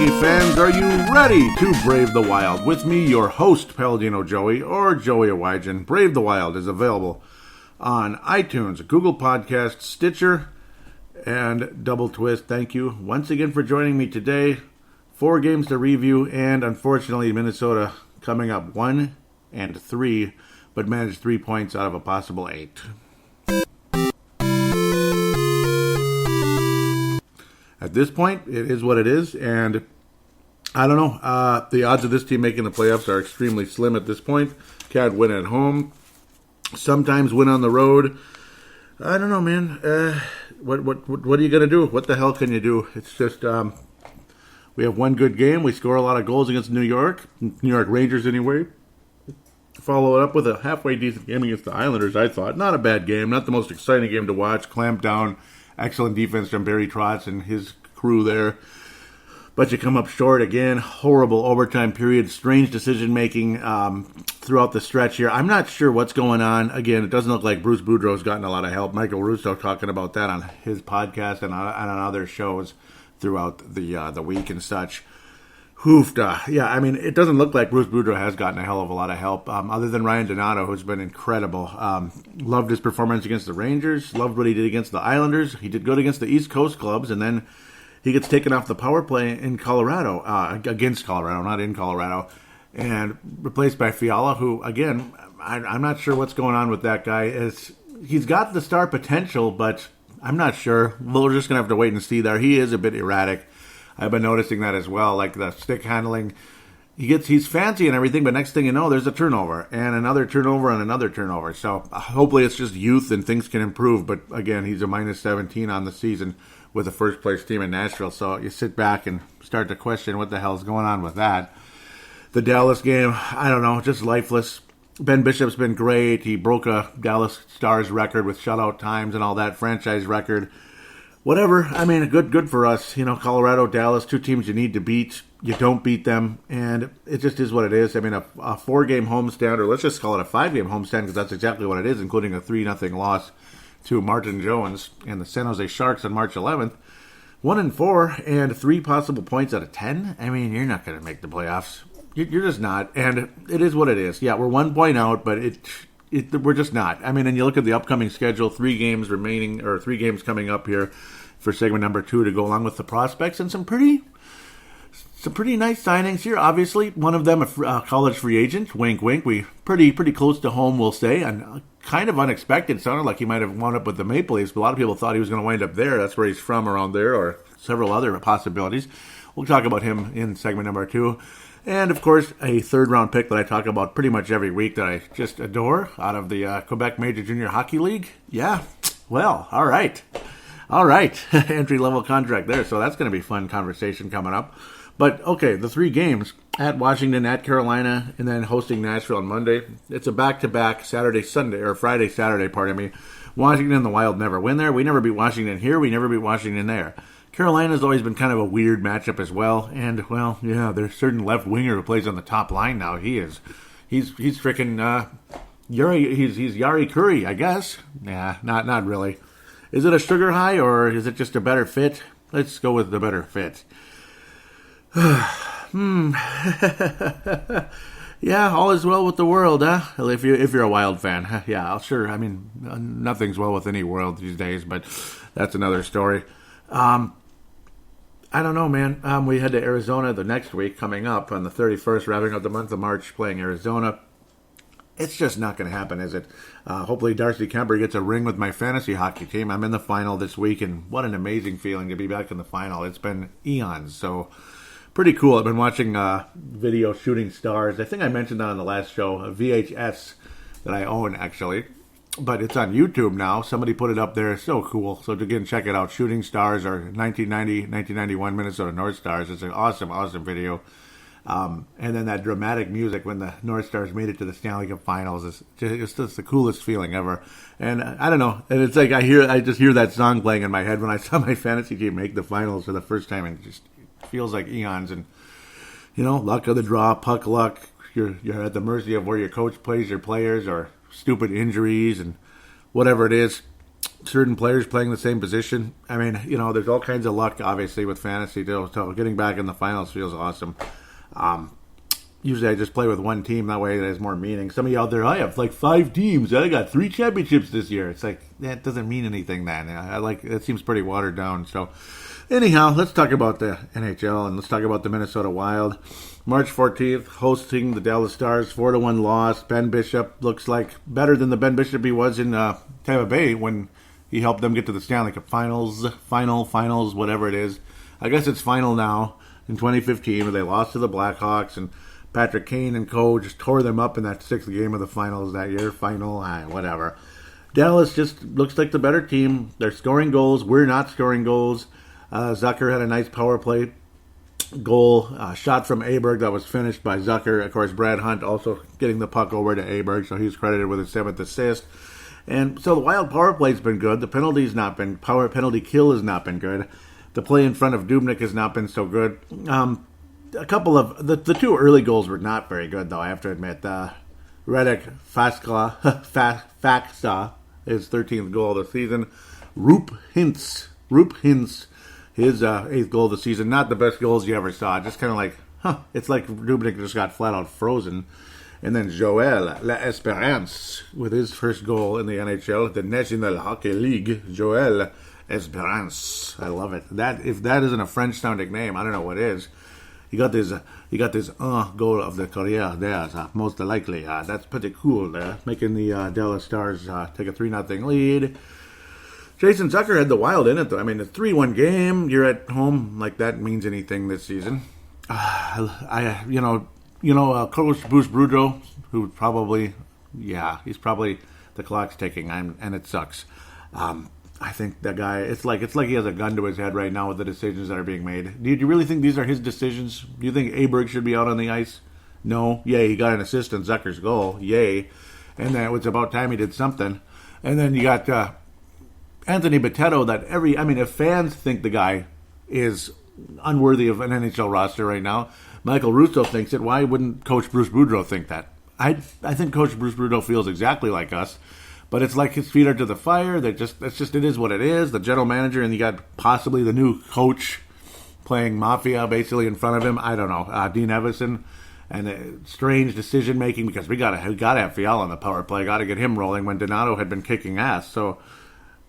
hockey fans, are you ready to brave the wild? With me, your host, Paladino Joey, or Joey Awajan. Brave the Wild is available on iTunes, Google Podcasts, Stitcher, and Double Twist. Thank you once again for joining me today. 4 games to review, and unfortunately, Minnesota coming up 1-3, but managed 3 points out of a possible 8. At this point, it is what it is, and I don't know. The odds of this team making the playoffs are extremely slim at this point. Can't win at home. Sometimes win on the road. I don't know, man. What are you going to do? What the hell can you do? It's just we have one good game. We score a lot of goals against New York Rangers anyway. Follow it up with a halfway decent game against the Islanders, I thought. Not a bad game. Not the most exciting game to watch. Clamped down. Excellent defense from Barry Trotz and his crew there. But you come up short again. Horrible overtime period. Strange decision-making throughout the stretch here. I'm not sure what's going on. Again, it doesn't look like Bruce Boudreau's gotten a lot of help. Michael Russo talking about that on his podcast and on other shows throughout the week and such. Yeah, I mean, it doesn't look like Bruce Boudreau has gotten a hell of a lot of help, other than Ryan Donato, who's been incredible. Loved his performance against the Rangers, loved what he did against the Islanders. He did good against the East Coast clubs, and then he gets taken off the power play in Colorado, against Colorado, not in Colorado, and replaced by Fiala, who, again, I'm not sure what's going on with that guy. He's got the star potential, but I'm not sure. We're just going to have to wait and see there. He is a bit erratic. I've been noticing that as well, like the stick handling. He's fancy and everything, but next thing you know, there's a turnover, and another turnover, and another turnover. So hopefully it's just youth and things can improve. But again, he's a minus 17 on the season with the first place team in Nashville. So you sit back and start to question what the hell's going on with that. The Dallas game, I don't know, just lifeless. Ben Bishop's been great. He broke a Dallas Stars record with shutout times and all that, franchise record. Whatever. I mean, good for us. You know, Colorado, Dallas, 2 teams you need to beat. You don't beat them, and it just is what it is. I mean, a 4-game homestand, or let's just call it a 5-game homestand, because that's exactly what it is, including a 3-0 loss to Martin Jones and the San Jose Sharks on March 11th. 1-4, and 3 possible points out of 10. I mean, you're not going to make the playoffs. You're just not, and it is what it is. Yeah, we're 1 point out, but we're just not. I mean, and you look at the upcoming schedule, 3 games remaining, or 3 games coming up here for segment number 2 to go along with the prospects, and some pretty nice signings here. Obviously, one of them a college free agent. Wink, wink. We pretty close to home, we'll say, and kind of unexpected. Sounded like he might have wound up with the Maple Leafs, but a lot of people thought he was going to wind up there. That's where he's from, around there, or several other possibilities. We'll talk about him in segment number 2. And, of course, a 3rd-round pick that I talk about pretty much every week that I just adore out of the Quebec Major Junior Hockey League. Yeah, well, all right. Entry-level contract there, so that's going to be fun conversation coming up. But, okay, the 3 games at Washington, at Carolina, and then hosting Nashville on Monday. It's a back-to-back Friday-Saturday, pardon me. Washington and the Wild never win there. We never beat Washington here. We never beat Washington there. Carolina's always been kind of a weird matchup as well, and, well, yeah, there's a certain left winger who plays on the top line now. He's freaking he's Yari Curry, I guess. Yeah, not really. Is it a sugar high, or is it just a better fit? Let's go with the better fit. Yeah, all is well with the world, huh? If you're a Wild fan, yeah, sure. I mean, nothing's well with any world these days, but that's another story. I don't know, man. We head to Arizona the next week, coming up on the 31st, wrapping up the month of March, playing Arizona. It's just not going to happen, is it? Hopefully Darcy Kemper gets a ring with my fantasy hockey team. I'm in the final this week, and what an amazing feeling to be back in the final. It's been eons, so pretty cool. I've been watching video Shooting Stars. I think I mentioned that on the last show, a VHS that I own, actually. But it's on YouTube now. Somebody put it up there. It's so cool. So again, check it out. Shooting Stars, or 1990-1991 Minnesota North Stars. It's an awesome video. And then that dramatic music when the North Stars made it to the Stanley Cup Finals is just the coolest feeling ever. And I don't know. And it's like I just hear that song playing in my head when I saw my fantasy team make the finals for the first time, and it just feels like eons. And luck of the draw, puck luck. You're at the mercy of where your coach plays your players, or stupid injuries and whatever it is. certain players playing the same position. I mean, there's all kinds of luck, obviously, with fantasy, too. So getting back in the finals feels awesome. Usually I just play with one team. That way it has more meaning. Some of you out there, I have like 5 teams. I got 3 championships this year. It's like, that doesn't mean anything then. It seems pretty watered down. So anyhow, let's talk about the NHL and let's talk about the Minnesota Wild. March 14th, hosting the Dallas Stars, 4-1 loss. Ben Bishop looks like better than the Ben Bishop he was in Tampa Bay when he helped them get to the Stanley Cup finals, whatever it is. I guess it's final now in 2015 where they lost to the Blackhawks and Patrick Kane and co. just tore them up in that 6th game of the finals that year. Whatever. Dallas just looks like the better team. They're scoring goals. We're not scoring goals. Zucker had a nice power play goal. Shot from Aberg that was finished by Zucker. Of course, Brad Hunt also getting the puck over to Aberg, so he's credited with his 7th assist. And so the Wild power play's been good. The penalty kill has not been good. The play in front of Dubnyk has not been so good. A couple of the 2 early goals were not very good, though, I have to admit. Radek Faksa, his 13th goal of the season. Roop Hintz, his 8th goal of the season. Not the best goals you ever saw. Just kind of like, it's like Dubnyk just got flat out frozen. And then Joel L'Esperance with his first goal in the NHL, the National Hockey League. Joel Esperance. I love it. If that isn't a French-sounding name, I don't know what is. You got this goal of the career there, most likely. That's pretty cool there, making the Dallas Stars take a 3-0 lead. Jason Zucker had the Wild in it, though. I mean, a 3-1 game. You're at home, like that means anything this season. Coach Bruce Boudreau, who probably, he's probably the clock's ticking, and it sucks. I think that guy, it's like he has a gun to his head right now with the decisions that are being made. Do you really think these are his decisions? Do you think Aberg should be out on the ice? No. Yay, he got an assist on Zucker's goal. Yay. And then it was about time he did something. And then you got Anthony Bitetto if fans think the guy is unworthy of an NHL roster right now, Michael Russo thinks it. Why wouldn't Coach Bruce Boudreau think that? I think Coach Bruce Boudreau feels exactly like us. But it's like his feet are to the fire. It is what it is. The general manager, and you got possibly the new coach playing Mafia basically in front of him. I don't know. Dean Evison, and strange decision making because we got to have Fiala on the power play. Got to get him rolling when Donato had been kicking ass. So,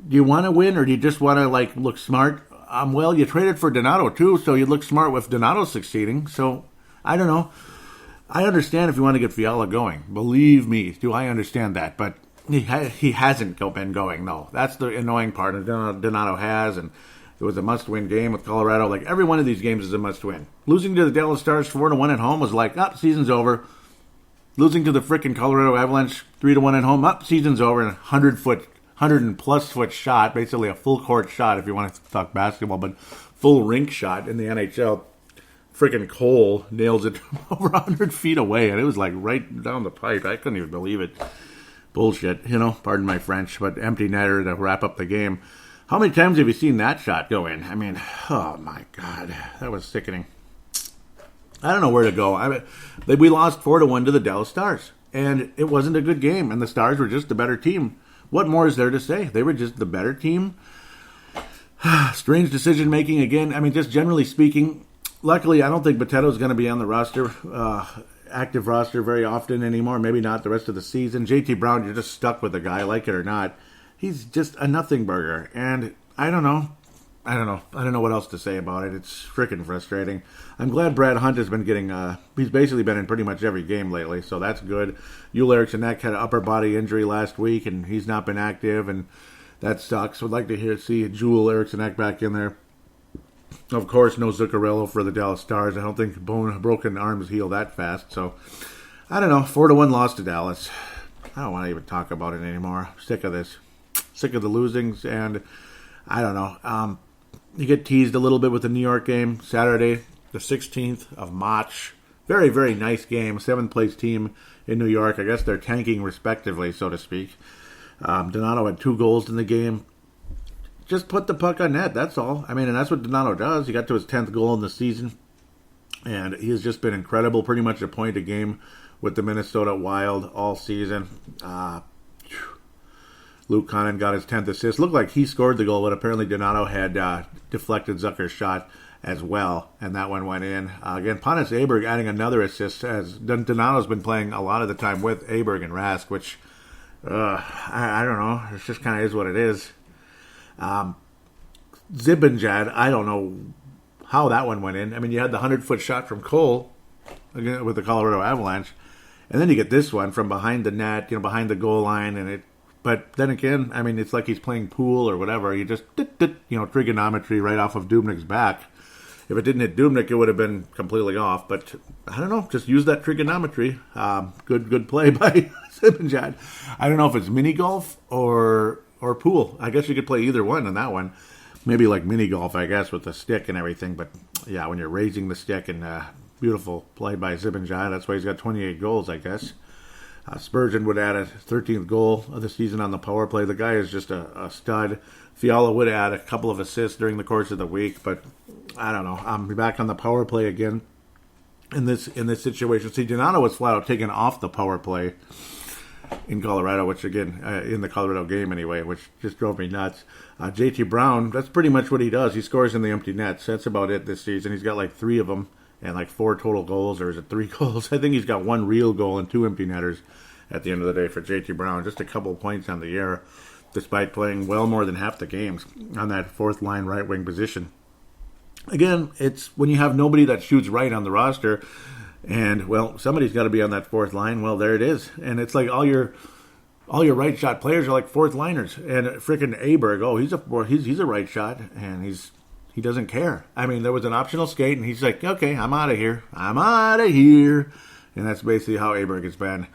do you want to win or do you just want to look smart? Well, you traded for Donato too, so you look smart with Donato succeeding. So, I don't know. I understand if you want to get Fiala going. Believe me, do I understand that? But he hasn't been going, no. That's the annoying part. Donato has, and it was a must-win game with Colorado. Like, every one of these games is a must-win. Losing to the Dallas Stars 4-1 at home was like, season's over. Losing to the frickin' Colorado Avalanche 3-1 at home, season's over. And 100+ foot shot, basically a full court shot if you want to talk basketball, but full rink shot in the NHL. Frickin' Cole nails it from over 100 feet away, and it was like right down the pipe. I couldn't even believe it. Bullshit, pardon my French, but empty netter to wrap up the game. How many times have you seen that shot go in? I mean, oh my God, that was sickening. I don't know where to go. We lost 4-1 to the Dallas Stars, and it wasn't a good game, and the Stars were just the better team. What more is there to say? They were just the better team. Strange decision making again. I mean, just generally speaking, luckily, I don't think Bitetto's going to be on the roster. Active roster very often anymore. Maybe not the rest of the season. JT Brown, you're just stuck with the guy, like it or not. He's just a nothing burger, and I don't know what else to say about it. It's freaking frustrating. I'm glad Brad Hunt has been getting. He's basically been in pretty much every game lately, so that's good. Joel Eriksson Ek had an upper body injury last week, and he's not been active, and that sucks. I'd like to see Joel Eriksson Ek back in there. Of course, no Zuccarello for the Dallas Stars. I don't think broken arms heal that fast. So, I don't know. 4-1 loss to Dallas. I don't want to even talk about it anymore. Sick of this. Sick of the losings. And I don't know. You get teased a little bit with the New York game. Saturday, the 16th of March. Very, very nice game. 7th place team in New York. I guess they're tanking respectively, so to speak. Donato had 2 goals in the game. Just put the puck on net, that's all. I mean, and that's what Donato does. He got to his 10th goal in the season, and he has just been incredible, pretty much a point a game with the Minnesota Wild all season. Luke Connon got his 10th assist. Looked like he scored the goal, but apparently Donato had deflected Zucker's shot as well, and that one went in. Again, Pontus Aberg adding another assist, as Donato's been playing a lot of the time with Aberg and Rask, which, I don't know. It just kind of is what it is. Zibanejad, I don't know how that one went in. I mean, you had the 100-foot shot from Cole again with the Colorado Avalanche, and then you get this one from behind the net, behind the goal line, and it. But then again, I mean, it's like he's playing pool or whatever. You just, trigonometry right off of Dubnyk's back. If it didn't hit Dubnyk, it would have been completely off. But I don't know. Just use that trigonometry. Good play by Zibanejad. I don't know if it's mini golf or pool. I guess you could play either one on that one. Maybe like mini golf, I guess, with the stick and everything. But yeah, when you're raising the stick, and beautiful play by Zibanejad. That's why he's got 28 goals, I guess. Spurgeon would add a 13th goal of the season on the power play. The guy is just a stud. Fiala would add a couple of assists during the course of the week, but I don't know. I'm back on the power play again in this situation. See, Donato was flat out taken off the power play in Colorado, which again, in the Colorado game anyway, which just drove me nuts. JT Brown, that's pretty much what he does. He scores in the empty nets. That's about it this season. He's got like 3 of them and like 4 total goals, or is it 3 goals? I think he's got 1 real goal and 2 empty netters at the end of the day for JT Brown. Just a couple of points on the year, despite playing well more than half the games on that fourth line right wing position. Again, it's when you have nobody that shoots right on the roster, and well, somebody's got to be on that fourth line. Well, there it is, and it's like all your right shot players are like fourth liners, and freaking Aberg, he's a right shot, and he doesn't care. I mean, there was an optional skate, and he's like, okay, I'm out of here, and that's basically how Aberg has been.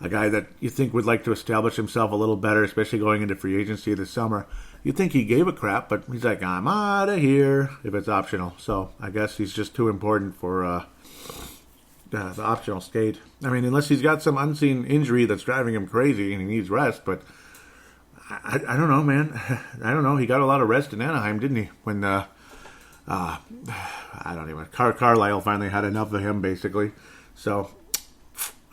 A guy that you think would like to establish himself a little better, especially going into free agency this summer. You'd think he gave a crap, but he's like, I'm out of here if it's optional. So I guess he's just too important for the optional skate. I mean, unless he's got some unseen injury that's driving him crazy and he needs rest, but I don't know, man. I don't know. He got a lot of rest in Anaheim, didn't he? When, I don't even, Carlisle finally had enough of him, basically. So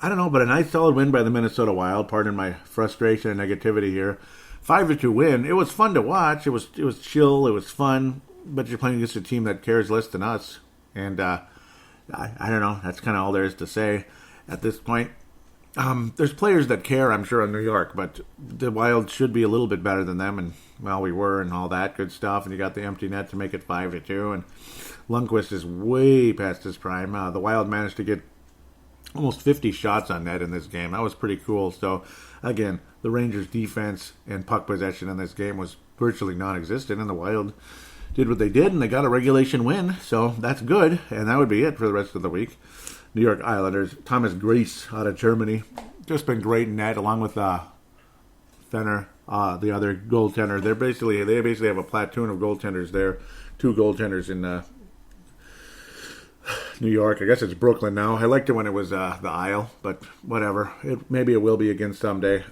I don't know, but a nice solid win by the Minnesota Wild. Pardon my frustration and negativity here. 5-2 win. It was fun to watch. It was chill. It was fun. But you're playing against a team that cares less than us. And I don't know. That's kind of all there is to say at this point. There's players that care, I'm sure, in New York. But the Wild should be a little bit better than them. And, well, we were and all that good stuff. And you got the empty net to make it 5-2. And Lundqvist is way past his prime. The Wild managed to get almost 50 shots on net in this game. That was pretty cool. So, again, the Rangers' defense and puck possession in this game was virtually non-existent, and the Wild did what they did, and they got a regulation win. So that's good, and that would be it for the rest of the week. New York Islanders, Thomas Greiss out of Germany, just been great in net, along with Fenner, the other goaltender. They basically have a platoon of goaltenders there, 2 goaltenders in New York. I guess it's Brooklyn now. I liked it when it was the Isle, but whatever. Maybe it will be again someday.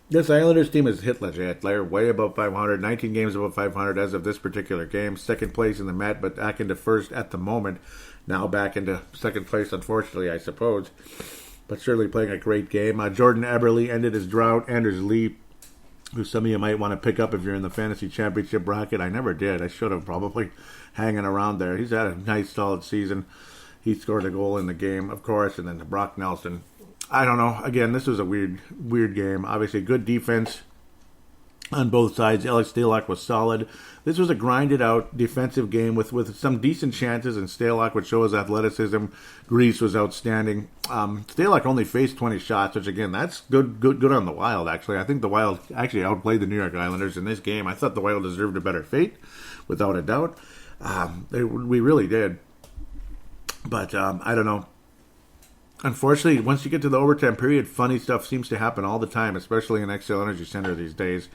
This Islanders team is hit legit. They're way above 500, 19 games above 500 as of this particular game. Second place in the Met, but back into first at the moment. Now back into second place, unfortunately, I suppose. But certainly playing a great game. Jordan Eberle ended his drought. Anders Lee, who some of you might want to pick up if you're in the fantasy championship bracket. I never did. I should have probably. Hanging around there. He's had a nice, solid season. He scored a goal in the game, of course, and then Brock Nelson. I don't know. Again, this was a weird game. Obviously, good defense on both sides. Alex Stalock was solid. This was a grinded-out defensive game with some decent chances, and Stalock would show his athleticism. Greiss was outstanding. Stalock only faced 20 shots, which, again, that's good on the Wild, actually. I think the Wild actually outplayed the New York Islanders in this game. I thought the Wild deserved a better fate, without a doubt. We really did. But I don't know. Unfortunately, once you get to the overtime period, funny stuff seems to happen all the time, especially in Xcel Energy Center these days.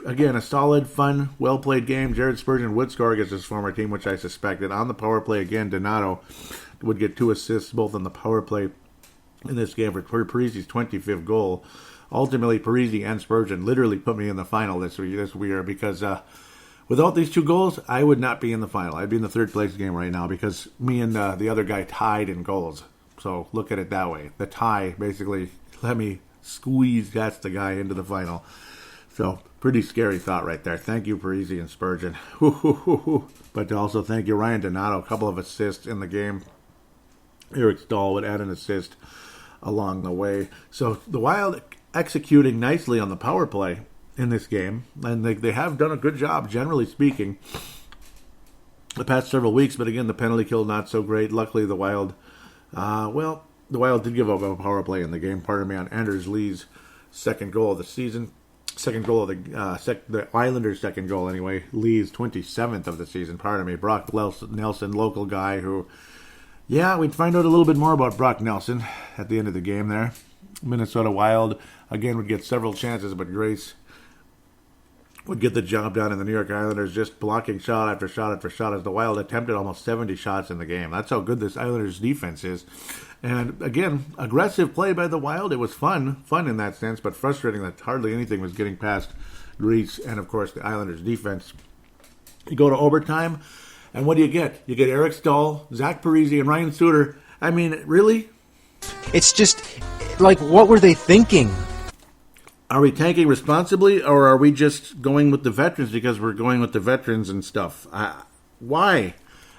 Again, a solid, fun, well-played game. Jared Spurgeon would score against his former team, which I suspected. On the power play, again, Donato would get 2 assists both on the power play in this game for Parise's 25th goal. Ultimately, Parise and Spurgeon literally put me in the final this year because without these 2 goals, I would not be in the final. I'd be in the third place game right now because me and the other guy tied in goals. So look at it that way. The tie basically let me squeeze that's the guy into the final. So, pretty scary thought right there. Thank you, Parisi and Spurgeon. But also thank you, Ryan Donato. A couple of assists in the game. Eric Stahl would add an assist along the way. So, the Wild executing nicely on the power play in this game. And they have done a good job, generally speaking, the past several weeks. But again, the penalty kill not so great. Luckily, the Wild, the Wild did give up a power play in the game. Pardon me, on Anders Lee's second goal of the season. Second goal of the Islanders' second goal, anyway. Lee's 27th of the season, pardon me. Brock Nelson, local guy who, yeah, we'd find out a little bit more about Brock Nelson at the end of the game there. Minnesota Wild, again, would get several chances, but Grace would get the job done, and the New York Islanders just blocking shot after shot after shot as the Wild attempted almost 70 shots in the game. That's how good this Islanders defense is. And again, aggressive play by the Wild. It was fun in that sense, but frustrating that hardly anything was getting past Greece and, of course, the Islanders defense. You go to overtime, and what do you get? You get Eric Stahl, Zach Parise, and Ryan Suter. I mean, really? It's just, like, what were they thinking? Are we tanking responsibly, or are we just going with the veterans because we're going with the veterans and stuff? Why?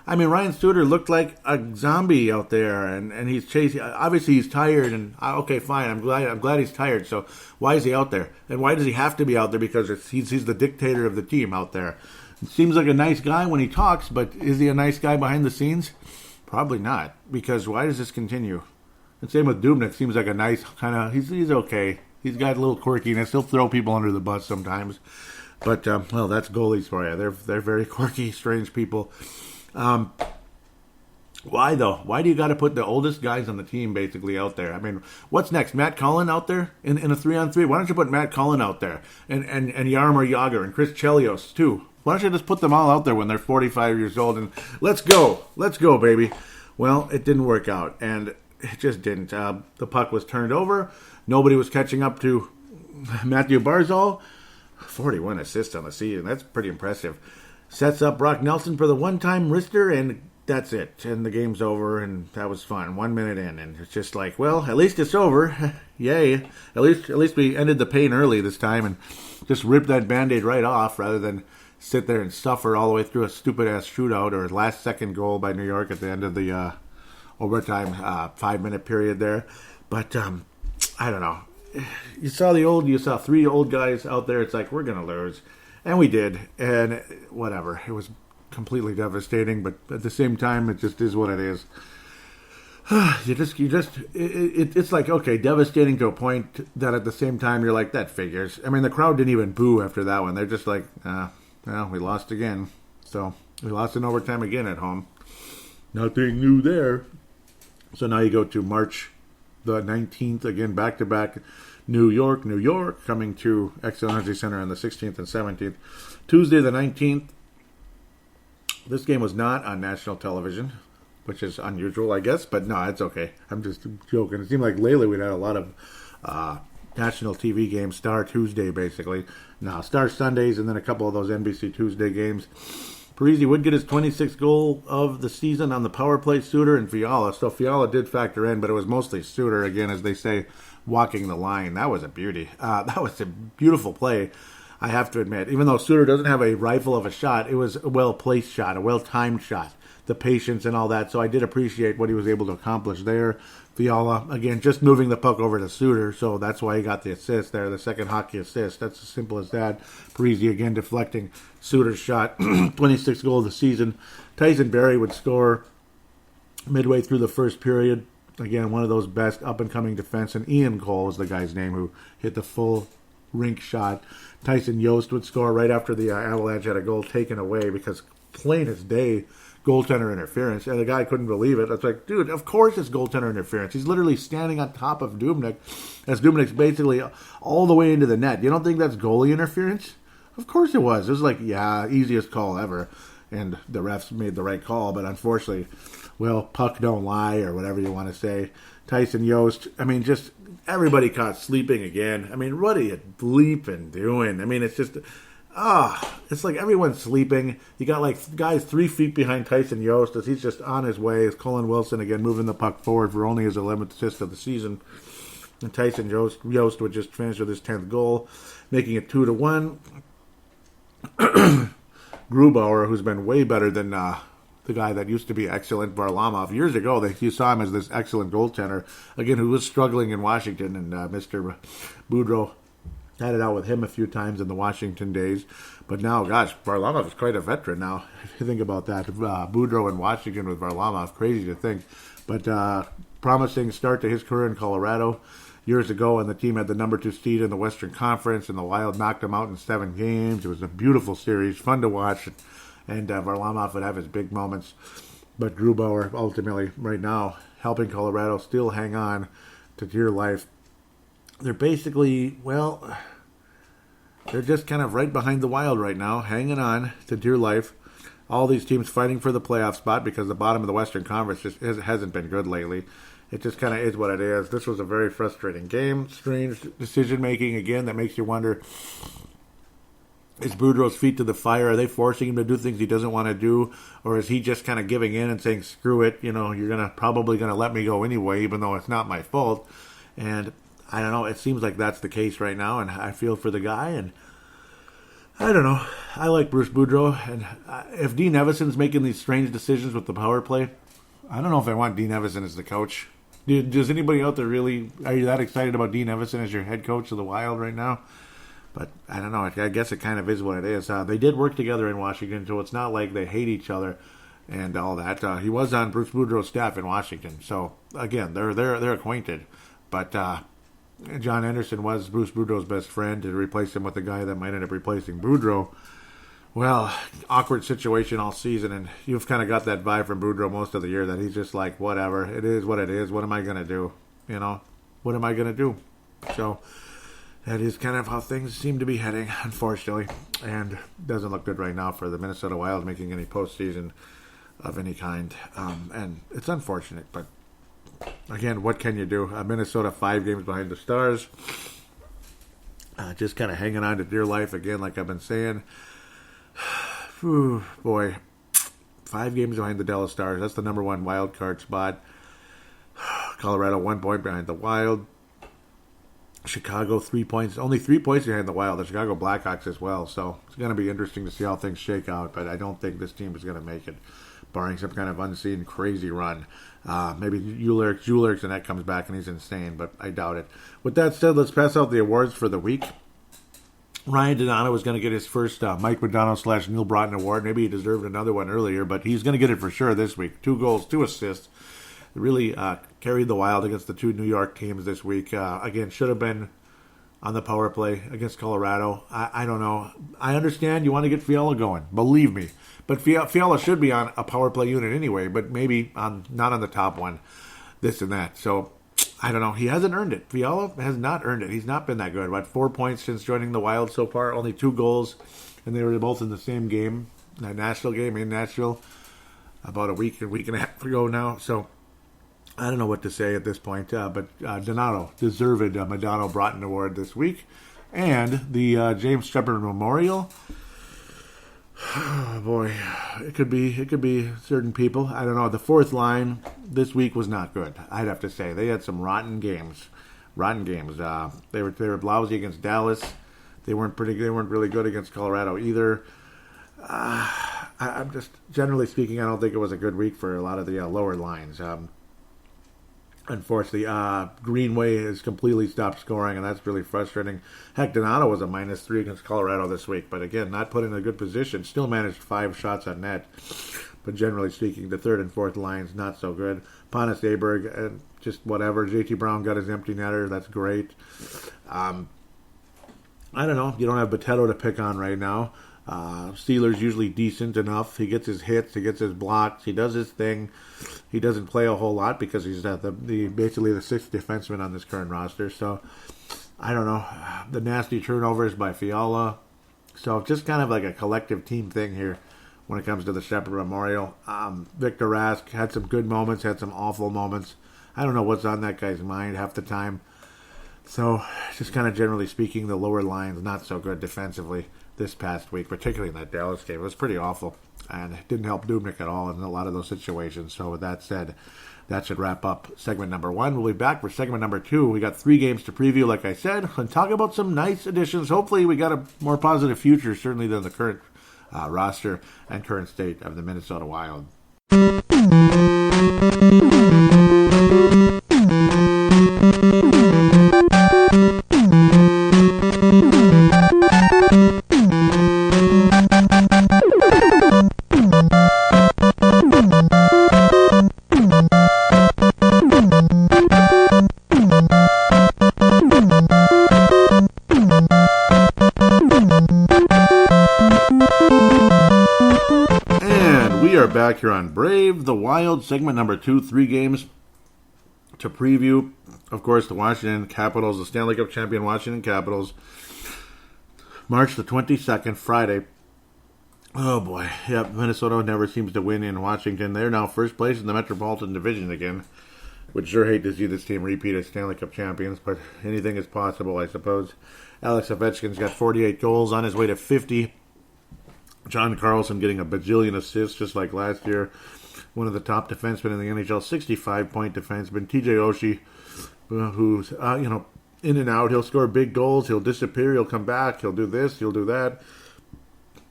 I mean, Ryan Suter looked like a zombie out there, and he's chasing. Obviously, he's tired, and okay, fine. I'm glad he's tired. So why is he out there? And why does he have to be out there? Because he's the dictator of the team out there. It seems like a nice guy when he talks, but is he a nice guy behind the scenes? Probably not. Because why does this continue? And same with Dubnyk. Seems like a nice kind of. He's okay. He's got a little quirkiness. He'll throw people under the bus sometimes. But well, that's goalies for you. They're very quirky, strange people. Why though? Why do you got to put the oldest guys on the team basically out there? I mean, what's next? Matt Cullen out there in a 3-on-3? Why don't you put Matt Cullen out there and Jaromir Jagr and Chris Chelios too? Why don't you just put them all out there when they're 45 years old and let's go, baby? Well, it didn't work out, and it just didn't. The puck was turned over. Nobody was catching up to Matthew Barzal. 41 assists on the season. That's pretty impressive. Sets up Brock Nelson for the one-time wrister, and that's it. And the game's over, and that was fun. 1 minute in, and it's just like, well, at least it's over. Yay. At least we ended the pain early this time and just ripped that Band-Aid right off rather than sit there and suffer all the way through a stupid-ass shootout or last-second goal by New York at the end of the overtime 5-minute period there. But I don't know. You saw three old guys out there. It's like, we're going to lose. And we did, and whatever. It was completely devastating, but at the same time, it just is what it is. It's like, okay, devastating to a point that at the same time you're like, that figures. I mean, the crowd didn't even boo after that one. They're just like, well, we lost again. So we lost in overtime again at home. Nothing new there. So now you go to March the 19th, again, back-to-back. New York, coming to Xcel Energy Center on the 16th and 17th. Tuesday the 19th. This game was not on national television, which is unusual, I guess, but no, it's okay. I'm just joking. It seemed like lately we'd had a lot of national TV games. Star Tuesday, basically. No, Star Sundays, and then a couple of those NBC Tuesday games. Parise would get his 26th goal of the season on the power play. Suter and Fiala. So Fiala did factor in, but it was mostly Suter, again, as they say, walking the line. That was a beauty. That was a beautiful play, I have to admit. Even though Suter doesn't have a rifle of a shot, it was a well-placed shot, a well-timed shot, the patience and all that. So I did appreciate what he was able to accomplish there. Fiala, again, just moving the puck over to Suter, so that's why he got the assist there, the second hockey assist. That's as simple as that. Parise, again, deflecting Suter's shot. 26th goal of the season. Tyson Barrie would score midway through the first period. Again, one of those best up-and-coming defensemen. Ian Cole is the guy's name who hit the full rink shot. Tyson Yost would score right after the Avalanche had a goal taken away because plain as day, goaltender interference. And the guy couldn't believe it. It's like, dude, of course it's goaltender interference. He's literally standing on top of Dubnyk as Dubnyk's basically all the way into the net. You don't think that's goalie interference? Of course it was. It was like, yeah, easiest call ever. And the refs made the right call, but unfortunately, well, puck don't lie, or whatever you want to say. Tyson Yost, I mean, just everybody caught sleeping again. I mean, what are you bleeping doing? I mean, it's just, it's like everyone's sleeping. You got like guys 3 feet behind Tyson Yost as he's just on his way. As Colin Wilson again moving the puck forward for only his 11th assist of the season. And Tyson Yost would just finish with his 10th goal, making it 2-1. Grubauer, who's been way better than the guy that used to be excellent, Varlamov. Years ago, you saw him as this excellent goaltender, again, who was struggling in Washington, and Mr. Boudreau had it out with him a few times in the Washington days. But now, gosh, Varlamov is quite a veteran now, if you think about that. Boudreau in Washington with Varlamov, crazy to think. But promising start to his career in Colorado years ago, and the team had the number 2 seed in the Western Conference, and the Wild knocked them out in 7 games. It was a beautiful series, fun to watch, and Varlamov would have his big moments. But Grubauer, ultimately, right now, helping Colorado still hang on to dear life. They're basically, well, they're just kind of right behind the Wild right now, hanging on to dear life. All these teams fighting for the playoff spot because the bottom of the Western Conference just hasn't been good lately. It just kind of is what it is. This was a very frustrating game. Strange decision-making, again, that makes you wonder, is Boudreau's feet to the fire? Are they forcing him to do things he doesn't want to do? Or is he just kind of giving in and saying, screw it, you're probably going to let me go anyway, even though it's not my fault? And I don't know, it seems like that's the case right now, and I feel for the guy, and I don't know. I like Bruce Boudreau, and if Dean Evason's making these strange decisions with the power play, I don't know if I want Dean Evason as the coach. Does anybody out there really, are you that excited about Dean Evason as your head coach of the Wild right now? But I don't know, I guess it kind of is what it is. They did work together in Washington, so it's not like they hate each other and all that. He was on Bruce Boudreau's staff in Washington, so again, they're acquainted. But John Anderson was Bruce Boudreau's best friend. To replace him with the guy that might end up replacing Boudreau, well, awkward situation all season, and you've kind of got that vibe from Boudreau most of the year that he's just like, whatever, it is what it is. What am I going to do? What am I going to do? So that is kind of how things seem to be heading, unfortunately, and doesn't look good right now for the Minnesota Wild making any postseason of any kind. And it's unfortunate, but again, what can you do? Minnesota 5 games behind the Stars. Just kind of hanging on to dear life again, like I've been saying. Whew, boy, 5 games behind the Dallas Stars. That's the number 1 wild card spot. Colorado 1 point behind the Wild. Chicago 3 points. Only 3 points behind the Wild. The Chicago Blackhawks as well. So it's going to be interesting to see how things shake out. But I don't think this team is going to make it, barring some kind of unseen crazy run. Maybe Julerix and that comes back and he's insane, but I doubt it. With that said, let's pass out the awards for the week. Ryan Donato was going to get his first Mike Modano / Neil Broughton award. Maybe he deserved another one earlier, but he's going to get it for sure this week. 2 goals, 2 assists. Really carried the Wild against the 2 New York teams this week. Again, should have been on the power play against Colorado. I don't know. I understand you want to get Fiala going. Believe me. But Fiala should be on a power play unit anyway, but maybe not on the top one. This and that. So, I don't know. He hasn't earned it. Fiala has not earned it. He's not been that good. 4 points since joining the Wild so far. Only 2 goals. And they were both in the same game. That Nashville game in Nashville. About a week and a half ago now. So, I don't know what to say at this point. But Donato deserved a Modano Broughton Award this week. And the James Shepard Memorial. Oh boy, it could be certain people. I don't know. The fourth line this week was not good. I'd have to say they had some rotten games. They were lousy against Dallas. They weren't really good against Colorado either. I'm just generally speaking, I don't think it was a good week for a lot of the lower lines. Unfortunately, Greenway has completely stopped scoring, and that's really frustrating. Heck, Donato was a -3 against Colorado this week, but again, not put in a good position. Still managed 5 shots on net. But generally speaking, the third and fourth lines, not so good. Pontus Aberg, just whatever. JT Brown got his empty netter. That's great. I don't know. You don't have Botello to pick on right now. Steeler's usually decent enough. He gets his hits, he gets his blocks, he does his thing. He doesn't play a whole lot because he's basically the 6th defenseman on this current roster. So, I don't know. The nasty turnovers by Fiala. So, just kind of like a collective team thing here when it comes to the Shepard Memorial. Victor Rask had some good moments, had some awful moments. I don't know what's on that guy's mind half the time. So, just kind of generally speaking, the lower lines not so good defensively. this past week, particularly in that Dallas game. It was pretty awful, and it didn't help Dubnyk at all in a lot of those situations. So with that said, that should wrap up segment number 1. We'll be back for segment number 2. We got 3 games to preview, like I said, and talk about some nice additions. Hopefully we got a more positive future, certainly than the current roster and current state of the Minnesota Wild. Back here on Brave the Wild, segment number 2, 3 games to preview. Of course, the Washington Capitals, the Stanley Cup champion Washington Capitals, March the 22nd, Friday. Oh boy, yep, Minnesota never seems to win in Washington. They're now first place in the Metropolitan Division again. Would sure hate to see this team repeat as Stanley Cup champions, but anything is possible, I suppose. Alex Ovechkin's got 48 goals, on his way to 50. John Carlson getting a bajillion assists just like last year. One of the top defensemen in the NHL, 65-point defenseman. TJ Oshie, who's, in and out. He'll score big goals. He'll disappear. He'll come back. He'll do this. He'll do that.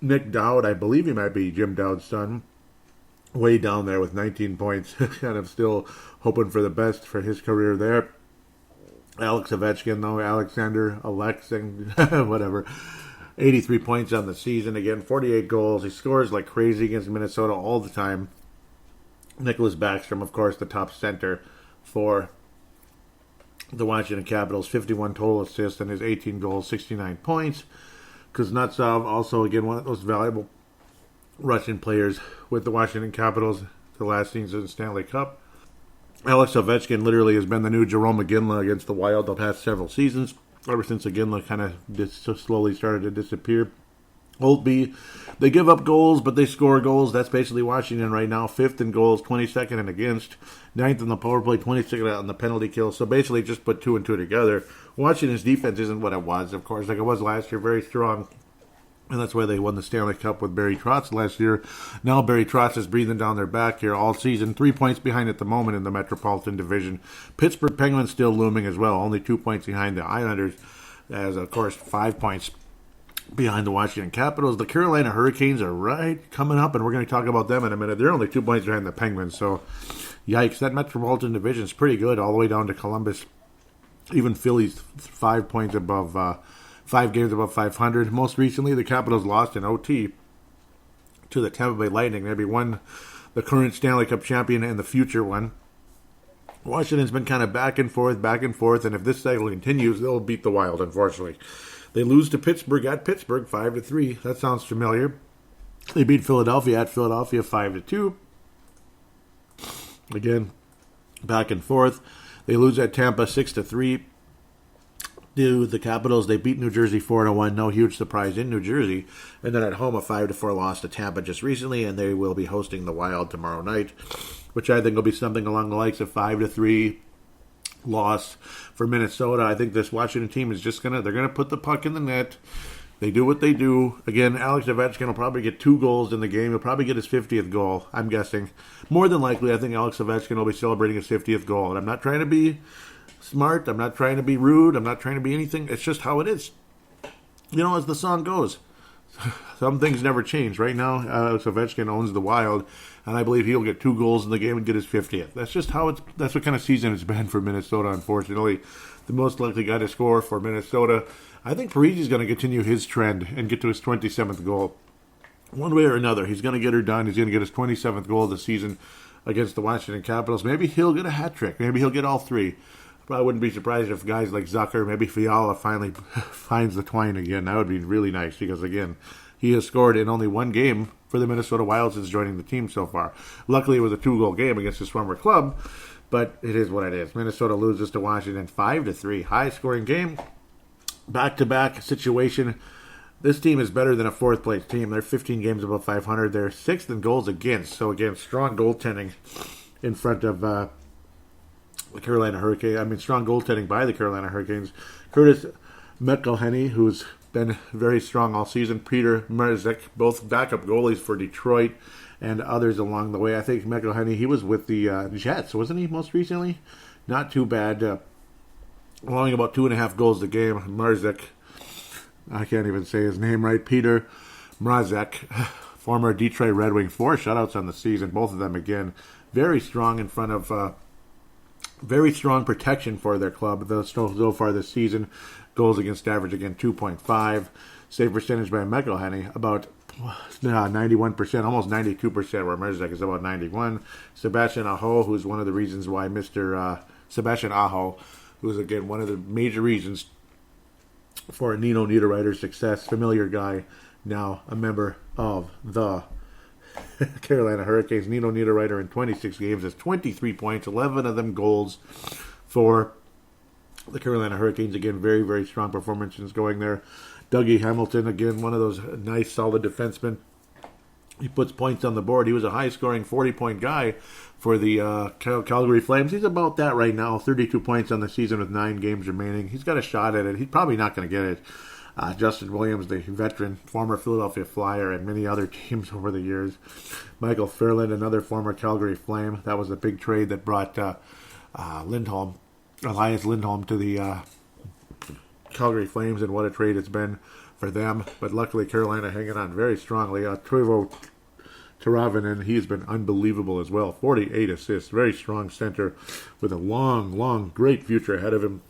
Nick Dowd, I believe he might be Jim Dowd's son. Way down there with 19 points. Kind of still hoping for the best for his career there. Alex Ovechkin, though. Alexander, whatever. 83 points on the season. Again, 48 goals. He scores like crazy against Minnesota all the time. Nicholas Backstrom, of course, the top center for the Washington Capitals. 51 total assists and his 18 goals, 69 points. Kuznetsov, also, again, one of those valuable Russian players with the Washington Capitals the last season Stanley Cup. Alex Ovechkin literally has been the new Jerome McGinley against the Wild the past several seasons. Ever since McGinley kind of slowly started to disappear. Holtby, they give up goals, but they score goals. That's basically Washington right now. 5th in goals, 22nd in against, 9th in the power play, 26th on the penalty kill. So basically just put 2 and 2 together. Washington's defense isn't what it was, of course, like it was last year, very strong. And that's why they won the Stanley Cup with Barry Trotz last year. Now Barry Trotz is breathing down their back here all season. 3 points behind at the moment in the Metropolitan Division. Pittsburgh Penguins still looming as well. Only 2 points behind the Islanders. As, of course, 5 points behind the Washington Capitals. The Carolina Hurricanes are right coming up, and we're going to talk about them in a minute. They're only 2 points behind the Penguins. So, yikes. That Metropolitan Division is pretty good all the way down to Columbus. Even Philly's 5 points above 5 games above 500. Most recently, the Capitals lost in OT to the Tampa Bay Lightning. Maybe one, the current Stanley Cup champion and the future one. Washington's been kind of back and forth, and if this cycle continues, they'll beat the Wild, unfortunately. They lose to Pittsburgh at Pittsburgh, 5-3. That sounds familiar. They beat Philadelphia at Philadelphia, 5-2. Again, back and forth. They lose at Tampa, 6-3. To the Capitals, they beat New Jersey 4-1. No huge surprise in New Jersey. And then at home, a 5-4 loss to Tampa just recently, and they will be hosting the Wild tomorrow night, which I think will be something along the likes of 5-3 loss for Minnesota. I think this Washington team is just they're gonna put the puck in the net. They do what they do. Again, Alex Ovechkin will probably get 2 goals in the game. He'll probably get his 50th goal, I'm guessing. More than likely, I think Alex Ovechkin will be celebrating his 50th goal. And I'm not trying to be smart. I'm not trying to be rude. I'm not trying to be anything. It's just how it is. As the song goes. Some things never change. Right now, Alex Ovechkin owns the Wild, and I believe he'll get 2 goals in the game and get his 50th. That's just that's what kind of season it's been for Minnesota, unfortunately. The most likely guy to score for Minnesota. I think Parisi's going to continue his trend and get to his 27th goal. One way or another, he's going to get her done. He's going to get his 27th goal of the season against the Washington Capitals. Maybe he'll get a hat trick. Maybe he'll get all 3. Probably wouldn't be surprised if guys like Zucker, maybe Fiala finally finds the twine again. That would be really nice because, again, he has scored in only 1 game for the Minnesota Wild since joining the team so far. Luckily, it was a 2-goal game against his former club, but it is what it is. Minnesota loses to Washington 5-3. High-scoring game. Back-to-back situation. This team is better than a 4th-place team. They're 15 games above 500. They're 6th in goals against. So, again, strong goaltending in front of the Carolina Hurricanes. Strong goaltending by the Carolina Hurricanes. Curtis McElhenney, who's been very strong all season. Peter Mrazek, both backup goalies for Detroit, and others along the way. I think McElhenney, he was with the Jets, wasn't he, most recently? Not too bad. Allowing about 2.5 goals a game. Mrazek, I can't even say his name right. Peter Mrazek, former Detroit Red Wing, 4 shutouts on the season. Both of them, again, very strong in front of... very strong protection for their club so far this season. Goals against average, again, 2.5. Save percentage by McElhenney, about 91%, almost 92%, where Mrazek is about 91. Sebastian Aho, who's one of the reasons why Sebastian Aho, who's, again, one of the major reasons for Nino Niederreiter's success. Familiar guy, now a member of the Carolina Hurricanes. Nino Niederreiter in 26 games has 23 points, 11 of them goals for the Carolina Hurricanes. Again, very, very strong performances going there. Dougie Hamilton, again, one of those nice, solid defensemen. He puts points on the board. He was a high-scoring 40-point guy for the Calgary Flames. He's about that right now, 32 points on the season with 9 games remaining. He's got a shot at it. He's probably not going to get it. Justin Williams, the veteran, former Philadelphia Flyer, and many other teams over the years. Michael Fairland, another former Calgary Flame. That was a big trade that brought Elias Lindholm to the Calgary Flames, and what a trade it's been for them. But luckily, Carolina hanging on very strongly. Teuvo Teravainen, he's been unbelievable as well. 48 assists, very strong center with a long, great future ahead of him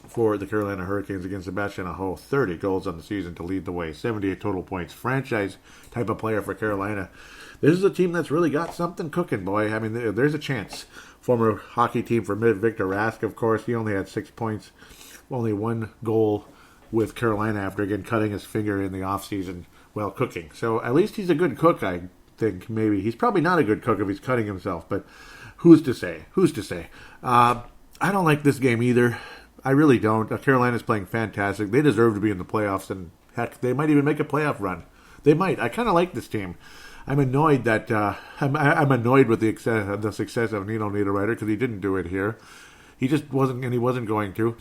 for the Carolina Hurricanes. Against Sebastian Aho, 30 goals on the season to lead the way, 78 total points. Franchise type of player for Carolina. This is a team that's really got something cooking, boy. I mean, there's a chance. Former hockey team for Victor Rask, of course. He only had 6 points, only 1 goal with Carolina after, again, cutting his finger in the offseason while cooking. So at least he's a good cook, I think, maybe. He's probably not a good cook if he's cutting himself, but who's to say? I don't like this game either. I really don't. Carolina's playing fantastic. They deserve to be in the playoffs, and heck, they might even make a playoff run. They might. I kind of like this team. I'm annoyed that I'm annoyed with the success of Nino Niederreiter because he didn't do it here. He just wasn't, and he wasn't going to.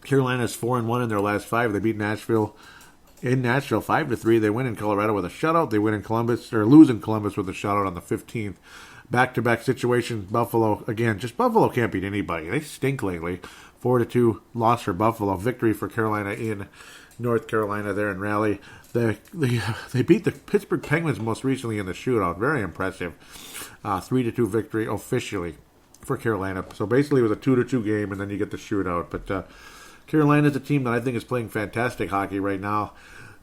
Carolina's 4-1 in their last 5. They beat Nashville in Nashville 5-3. They win in Colorado with a shutout. They win in Columbus, or lose in Columbus with a shutout on the 15th. Back-to-back situations. Buffalo, again, just Buffalo can't beat anybody. They stink lately. 4-2 loss for Buffalo. Victory for Carolina in North Carolina there in Raleigh. They beat the Pittsburgh Penguins most recently in the shootout. Very impressive. 3-2 victory officially for Carolina. So basically it was a 2-2 game, and then you get the shootout. But Carolina's a team that I think is playing fantastic hockey right now.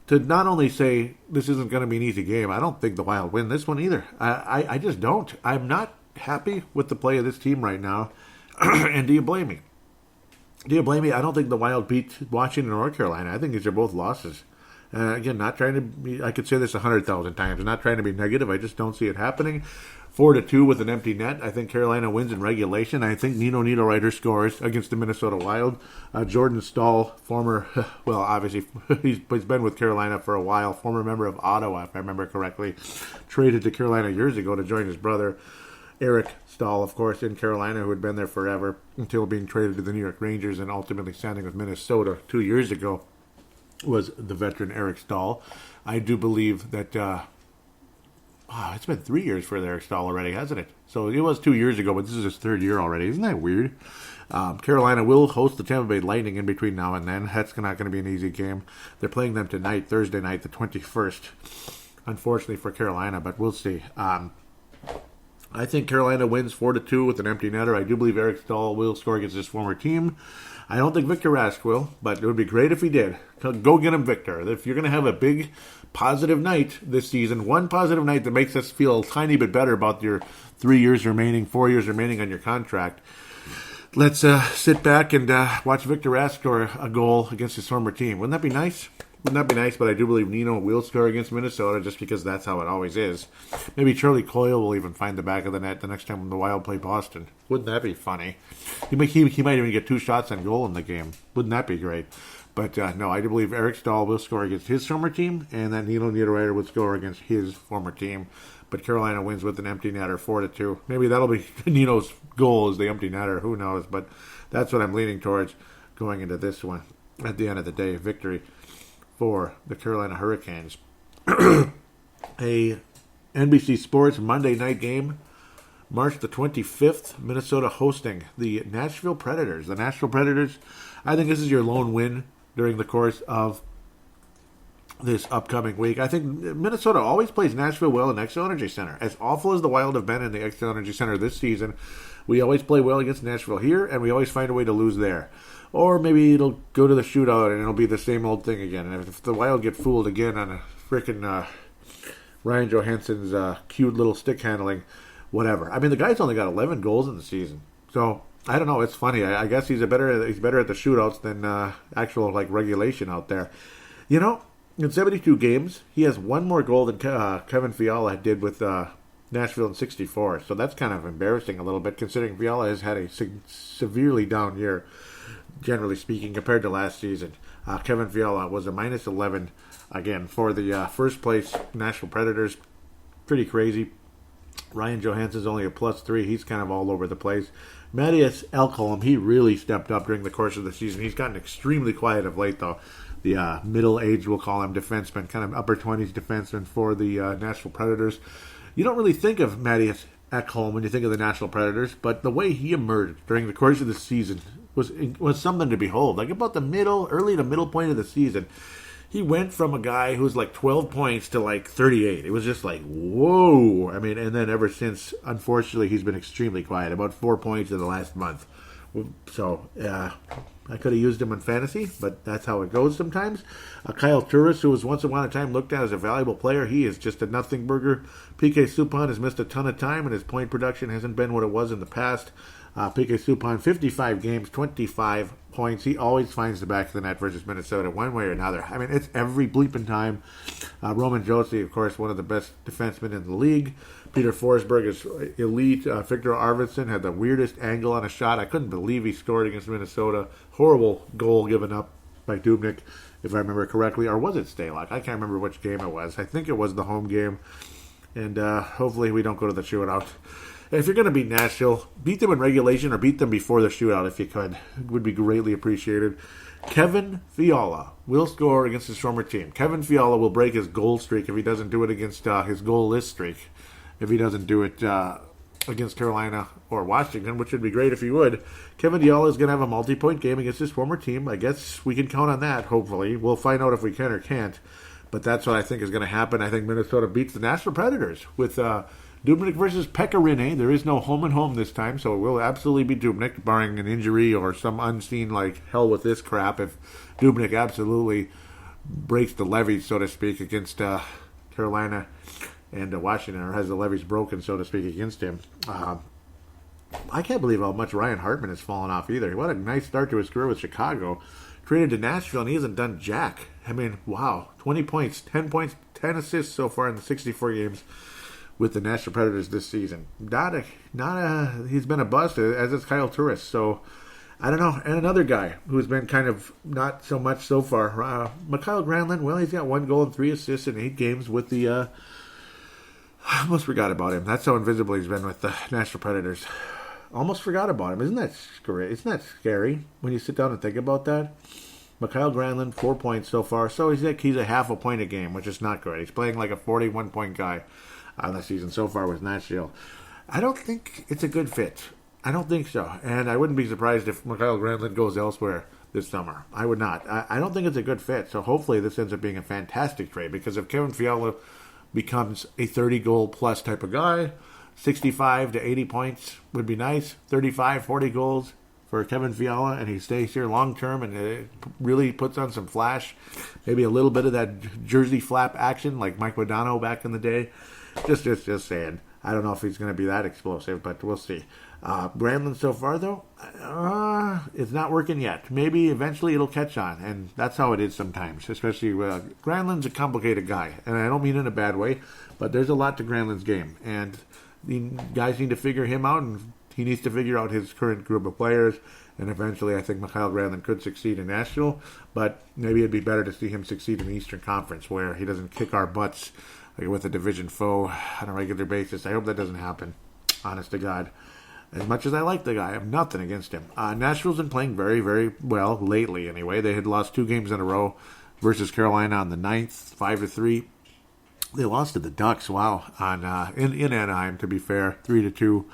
To not only say this isn't going to be an easy game, I don't think the Wild win this one either. I just don't. I'm not happy with the play of this team right now. And do you blame me? I don't think the Wild beat Washington or Carolina. I think these are both losses. Again, not trying to be, I could say this 100,000 times. I'm not trying to be negative. I just don't see it happening. 4-2 with an empty net. I think Carolina wins in regulation. I think Nino Niederreiter scores against the Minnesota Wild. Jordan Stahl, former, well, obviously, he's been with Carolina for a while. Former member of Ottawa, if I remember correctly. Traded to Carolina years ago to join his brother, Eric Stahl, of course, in Carolina, who had been there forever until being traded to the New York Rangers and ultimately signing with Minnesota 2 years ago, was the veteran Eric Stahl. I do believe that it's been 3 years for Eric Stahl already, hasn't it? So it was 2 years ago, but this is his 3rd year already. Isn't that weird? Carolina will host the Tampa Bay Lightning in between now and then. That's not going to be an easy game. They're playing them tonight, Thursday night, the 21st. Unfortunately for Carolina, but we'll see. I think Carolina wins 4-2 with an empty netter. I do believe Eric Stahl will score against his former team. I don't think Victor Rask will, but it would be great if he did. Go get him, Victor. If you're going to have a big positive night this season, one positive night that makes us feel a tiny bit better about your 4 years remaining on your contract, let's sit back and watch Victor Rask score a goal against his former team. Wouldn't that be nice? Wouldn't that be nice? But I do believe Nino will score against Minnesota just because that's how it always is. Maybe Charlie Coyle will even find the back of the net the next time the Wild play Boston. Wouldn't that be funny? He might even get 2 shots on goal in the game. Wouldn't that be great? But no, I do believe Eric Stahl will score against his former team, and that Nino Niederreiter would score against his former team. But Carolina wins with an empty netter, 4-2. Maybe that'll be Nino's goal is the empty netter. Who knows? But that's what I'm leaning towards going into this one. at the end of the day, victory for the Carolina Hurricanes. A NBC Sports Monday night game, March the 25th, Minnesota hosting the Nashville Predators. The Nashville Predators, I think this is your lone win during the course of this upcoming week. I think Minnesota always plays Nashville well in Xcel Energy Center. As awful as the Wild have been in the Xcel Energy Center this season, we always play well against Nashville here, and we always find a way to lose there. Or maybe it'll go to the shootout, and it'll be the same old thing again. And if the Wild get fooled again on a freaking Ryan Johansson's cute little stick handling, whatever. I mean, the guy's only got 11 goals in the season. So, I don't know. It's funny. I guess he's better at the shootouts than actual regulation out there. You know, in 72 games, he has one more goal than Kevin Fiala did with Nashville in 64. So that's kind of embarrassing a little bit, considering Fiala has had a severely down year, generally speaking, compared to last season. Kevin Fiala was a minus 11, again, for the first place Nashville Predators. Pretty crazy. Ryan Johansson's only a plus 3. He's kind of all over the place. Matthias Ekholm, he really stepped up during the course of the season. He's gotten extremely quiet of late, though. The middle-aged, we'll call him, defenseman, kind of upper 20s defenseman for the Nashville Predators. You don't really think of Matthias Ekholm when you think of the Nashville Predators, but the way he emerged during the course of the season was something to behold. Like about early to middle point of the season, he went from a guy who's like 12 points to like 38. It was just like, whoa. I mean, and then ever since, unfortunately, he's been extremely quiet. About 4 points in the last month. So, I could have used him in fantasy, but that's how it goes sometimes. Kyle Turris, who was once upon a time looked at as a valuable player, he is just a nothing burger. PK Subban has missed a ton of time, and his point production hasn't been what it was in the past. PK Subban, 55 games, 25 points. He always finds the back of the net versus Minnesota one way or another. I mean, it's every bleeping time. Roman Josi, of course, one of the best defensemen in the league. Peter Forsberg is elite. Victor Arvidsson had the weirdest angle on a shot. I couldn't believe he scored against Minnesota. Horrible goal given up by Dubnyk, if I remember correctly. Or was it Stalock? I can't remember which game it was. I think it was the home game. And hopefully we don't go to the shootout. If you're going to beat Nashville, beat them in regulation or beat them before the shootout if you could. It would be greatly appreciated. Kevin Fiala will score against his former team. Kevin Fiala will break his goal streak if he doesn't do it against his goal-less streak. If he doesn't do it against Carolina or Washington, which would be great if he would. Kevin Fiala is going to have a multi-point game against his former team. I guess we can count on that, hopefully. We'll find out if we can or can't. But that's what I think is going to happen. I think Minnesota beats the Nashville Predators with Dubnyk versus Pekka Rinne. There is no home and home this time, so it will absolutely be Dubnyk, barring an injury or some unseen, like, hell with this crap. If Dubnyk absolutely breaks the levees, so to speak, against Carolina and Washington, or has the levees broken, so to speak, against him. I can't believe how much Ryan Hartman has fallen off either. What a nice start to his career with Chicago. Traded to Nashville, and he hasn't done jack. I mean, wow. 20 points, 10 assists so far in the 64 games with the Nashville Predators this season. He's been a bust, as is Kyle Turris. So, I don't know. And another guy who's been kind of not so much so far, Mikael Granlund. Well, he's got 1 goal and 3 assists in 8 games with the... I almost forgot about him. That's how invisible he's been with the Nashville Predators. Almost forgot about him. Isn't that scary? Isn't that scary when you sit down and think about that? Mikael Granlund, 4 points so far. So he's a half a point a game, which is not good. He's playing like a 41-point guy on the season so far with Nashville. I don't think it's a good fit. I don't think so. And I wouldn't be surprised if Mikael Granlund goes elsewhere this summer. I would not. I don't think it's a good fit. So hopefully this ends up being a fantastic trade, because if Kevin Fiala becomes a 30-goal plus type of guy, 65 to 80 points would be nice. 35, 40 goals for Kevin Fiala, and he stays here long-term and it really puts on some flash. Maybe a little bit of that jersey flap action like Mike Modano back in the day. Just saying. I don't know if he's going to be that explosive, but we'll see. Granlund so far, though, it's not working yet. Maybe eventually it'll catch on, and that's how it is sometimes, especially Granlund's a complicated guy, and I don't mean in a bad way, but there's a lot to Granlund's game, and the guys need to figure him out, and he needs to figure out his current group of players, and eventually I think Mikael Granlund could succeed in Nashville, but maybe it'd be better to see him succeed in the Eastern Conference, where he doesn't kick our butts with a division foe on a regular basis. I hope that doesn't happen, honest to God. As much as I like the guy, I have nothing against him. Nashville's been playing very, very well lately anyway. They had lost 2 games in a row versus Carolina on the 9th, 5-3. They lost to the Ducks, wow, in Anaheim, to be fair, 3-2.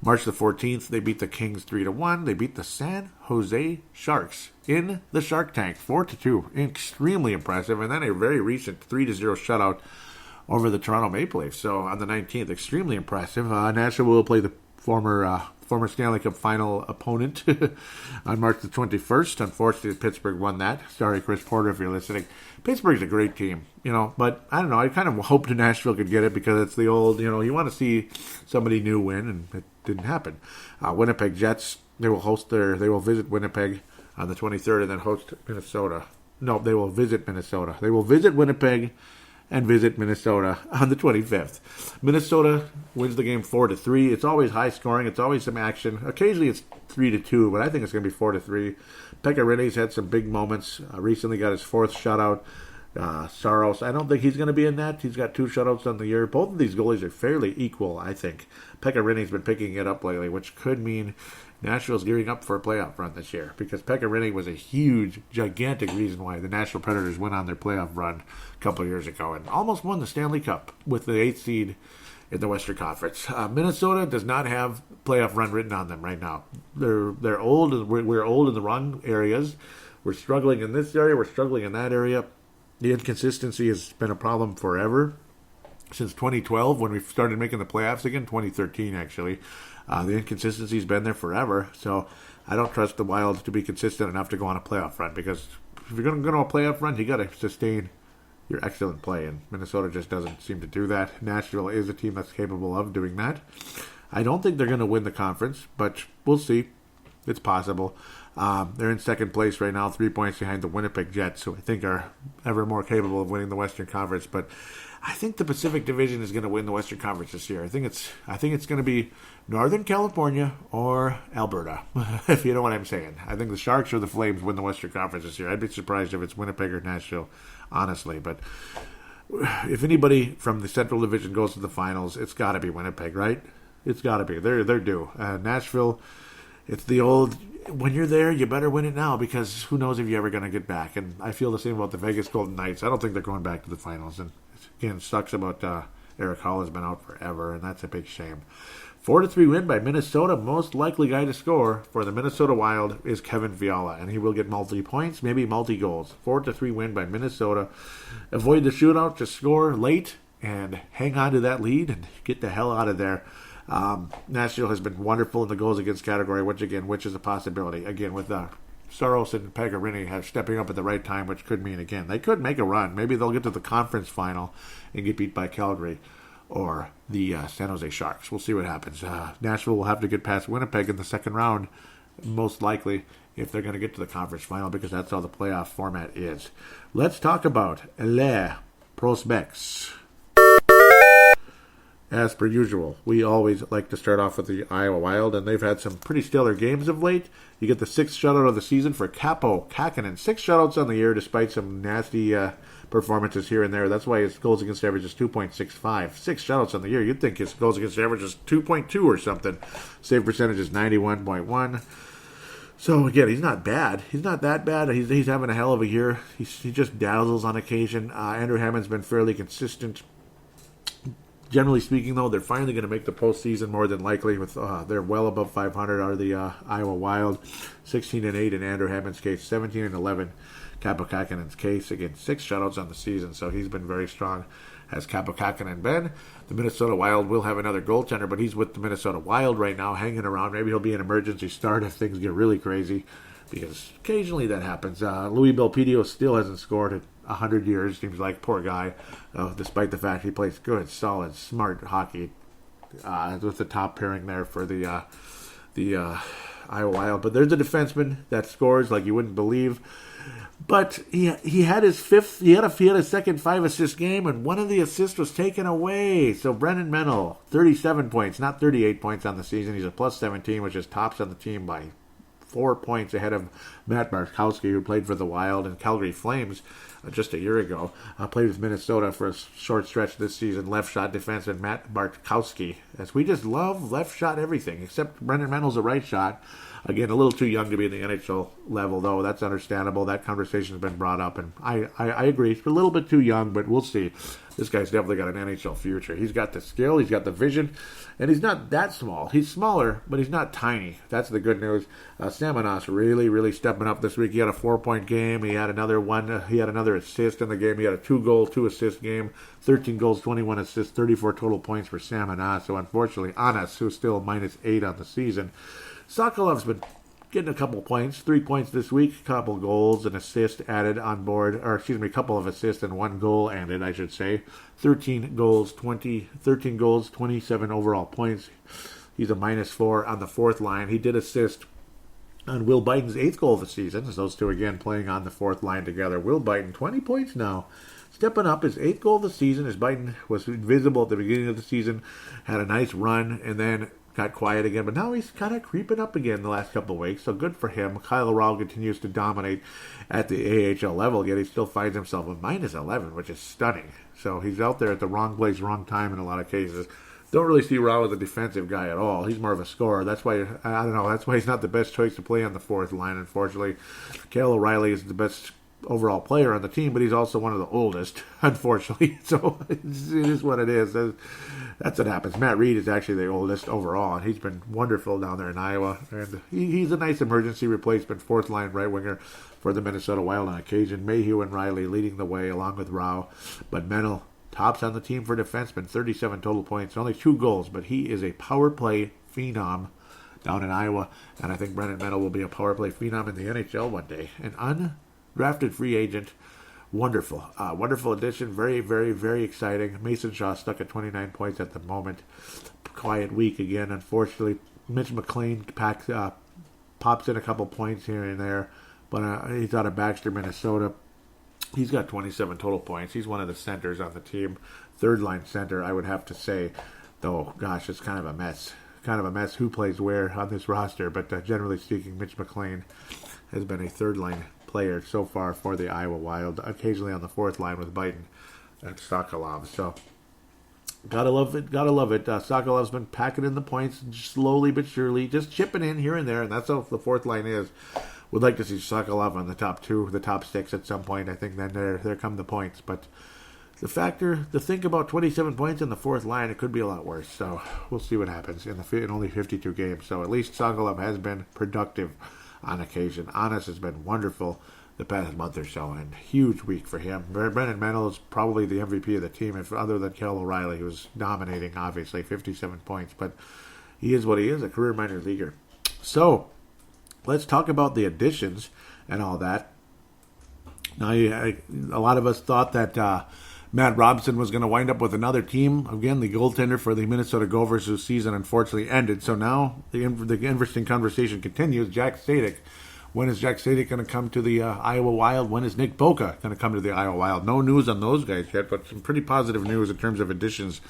March the 14th, they beat the Kings 3-1. They beat the San Jose Sharks in the Shark Tank 4-2. Extremely impressive. And then a very recent 3-0 shutout over the Toronto Maple Leafs. So on the 19th, extremely impressive. Nashville will play the former Stanley Cup final opponent on March the 21st. Unfortunately, Pittsburgh won that. Sorry, Chris Porter, if you're listening. Pittsburgh's a great team, but I don't know. I kind of hoped Nashville could get it because it's the old, you want to see somebody new win, and it didn't happen. Winnipeg Jets, they will visit Winnipeg on the 23rd and then host Minnesota. No, they will visit Minnesota. They will visit Winnipeg and visit Minnesota on the 25th. Minnesota wins the game 4-3. It's always high scoring. It's always some action. Occasionally it's 3-2, but I think it's going to be 4-3. Pekka Rinne's had some big moments. Recently got his 4th shutout. Saros, I don't think he's going to be in that. He's got 2 shutouts on the year. Both of these goalies are fairly equal, I think. Pekka Rinne's been picking it up lately, which could mean Nashville's gearing up for a playoff run this year, because Pekka Rinne was a huge, gigantic reason why the Nashville Predators went on their playoff run a couple of years ago and almost won the Stanley Cup with the 8th seed in the Western Conference. Minnesota does not have playoff run written on them right now. They're old. We're old in the wrong areas. We're struggling in this area. We're struggling in that area. The inconsistency has been a problem forever. Since 2012, when we started making the playoffs again, 2013 actually. The inconsistency's been there forever, so I don't trust the Wild to be consistent enough to go on a playoff run, because if you're going to go on a playoff run, you got to sustain your excellent play, and Minnesota just doesn't seem to do that. Nashville is a team that's capable of doing that. I don't think they're going to win the conference, but we'll see. It's possible. They're in second place right now, 3 points behind the Winnipeg Jets, who I think are ever more capable of winning the Western Conference. But I think the Pacific Division is going to win the Western Conference this year. I think it's going to be Northern California or Alberta, if you know what I'm saying. I think the Sharks or the Flames win the Western Conference this year. I'd be surprised if it's Winnipeg or Nashville, honestly. But if anybody from the Central Division goes to the finals, it's got to be Winnipeg, right? It's got to be. They're due. Nashville, it's the old, when you're there, you better win it now, because who knows if you're ever going to get back. And I feel the same about the Vegas Golden Knights. I don't think they're going back to the finals. And again, it sucks about Eric Hall has been out forever, and that's a big shame. 4-3 win by Minnesota. Most likely guy to score for the Minnesota Wild is Kevin Fiala, and he will get multi-points, maybe multi-goals. 4-3 win by Minnesota. Avoid the shootout, just score late and hang on to that lead and get the hell out of there. Nashville has been wonderful in the goals against category, which is a possibility. Again, with Saros and Pekka Rinne have stepping up at the right time, which could mean, again, they could make a run. Maybe they'll get to the conference final and get beat by Calgary or the San Jose Sharks. We'll see what happens. Nashville will have to get past Winnipeg in the second round, most likely, if they're going to get to the conference final, because that's how the playoff format is. Let's talk about les prospects. As per usual, we always like to start off with the Iowa Wild, and they've had some pretty stellar games of late. You get the 6th shutout of the season for Kaapo Kähkönen. 6 shutouts on the year, despite some nasty performances here and there. That's why his goals against average is 2.65. 6 shutouts on the year. You'd think his goals against average is 2.2 or something. Save percentage is 91.1. So, again, he's not bad. He's not that bad. He's having a hell of a year. He just dazzles on occasion. Andrew Hammond's been fairly consistent. Generally speaking, though, they're finally going to make the postseason more than likely. With they're well above 500 are the Iowa Wild, 16-8 in Andrew Hammond's case, 17-11 Kaapo Kähkönen's case. Again, 6 shutouts on the season, so he's been very strong. Has Kaapo Kähkönen been? The Minnesota Wild will have another goaltender, but he's with the Minnesota Wild right now, hanging around. Maybe he'll be an emergency start if things get really crazy, because occasionally that happens. Louis Belpedio still hasn't scored in 100 years, seems like. Poor guy, despite the fact he plays good, solid, smart hockey, with the top pairing there for the Iowa Wild. But there's a defenseman that scores like you wouldn't believe. But he had his fifth. He had a second 5-assist game, and one of the assists was taken away. So Brennan Menell, 37 points, not 38 points on the season. He's a plus 17, which is tops on the team by 4 points ahead of Matt Bartkowski, who played for the Wild and Calgary Flames just a year ago. Played with Minnesota for a short stretch this season. Left shot defenseman Matt Bartkowski. As we just love left shot everything, except Brennan Menell's a right shot. Again, a little too young to be in the NHL level, though. That's understandable. That conversation has been brought up, and I agree. He's a little bit too young, but we'll see. This guy's definitely got an NHL future. He's got the skill, he's got the vision, and he's not that small. He's smaller, but he's not tiny. That's the good news. Stamkos really stepping up this week. He had a 4-point game. He had another one. He had another assist in the game. He had a 2-goal, 2-assist game. 13 goals, 21 assists, 34 total points for Stamkos. So unfortunately, Anas, who's still -8 on the season. Sokolov's been getting a couple points, 3 points this week, a couple goals, an assist added on board, or excuse me, a couple of assists and 1 goal added, I should say. 13 goals, 27 overall points. He's a -4 on the fourth line. He did assist on Will Biden's 8th goal of the season, as those two again playing on the fourth line together. Will Biden, 20 points now. Stepping up, his 8th goal of the season, as Biden was invisible at the beginning of the season, had a nice run, and then got quiet again, but now he's kind of creeping up again the last couple of weeks, so good for him. Kyle Rowell continues to dominate at the AHL level, yet he still finds himself with -11, which is stunning. So he's out there at the wrong place, wrong time in a lot of cases. Don't really see Rowell as a defensive guy at all. He's more of a scorer. That's why, I don't know, that's why he's not the best choice to play on the fourth line, unfortunately. Cale O'Reilly is the best overall player on the team, but he's also one of the oldest, unfortunately. So it is what it is. That's what happens. Matt Reed is actually the oldest overall, and he's been wonderful down there in Iowa. And he's a nice emergency replacement, fourth line right winger for the Minnesota Wild on occasion. Mayhew and Riley leading the way along with Rao. But Menell tops on the team for defensemen, 37 total points, only 2 goals, but he is a power play phenom down in Iowa. And I think Brennan Menell will be a power play phenom in the NHL one day. An undrafted free agent. Wonderful. Wonderful addition. Very, very, very exciting. Mason Shaw stuck at 29 points at the moment. Quiet week again, unfortunately. Mitch McLean pops in a couple points here and there, but he's out of Baxter, Minnesota. He's got 27 total points. He's one of the centers on the team. Third line center, I would have to say. Though, gosh, it's kind of a mess. Kind of a mess who plays where on this roster, but generally speaking, Mitch McLean has been a third line player so far for the Iowa Wild, occasionally on the fourth line with Biden and Sokolov. So, gotta love it. Sokolov's been packing in the points slowly but surely, just chipping in here and there, and that's how the fourth line is. Would like to see Sokolov on the top 2, the top 6 at some point. I think then there come the points. But the think about 27 points in the fourth line, it could be a lot worse. So, we'll see what happens in only 52 games. So, at least Sokolov has been productive on occasion. Anas has been wonderful the past month or so, and huge week for him. Brennan Menell is probably the MVP of the team, if other than Cale O'Reilly, who's dominating, obviously, 57 points. But he is what he is, a career minor leaguer. So, let's talk about the additions and all that. Now, a lot of us thought that Matt Robson was going to wind up with another team. Again, the goaltender for the Minnesota Gophers, whose season unfortunately ended. So now the interesting conversation continues. Jack Sadek. When is Jack Sadek going to come to the Iowa Wild? When is Nick Boca going to come to the Iowa Wild? No news on those guys yet, but some pretty positive news in terms of additions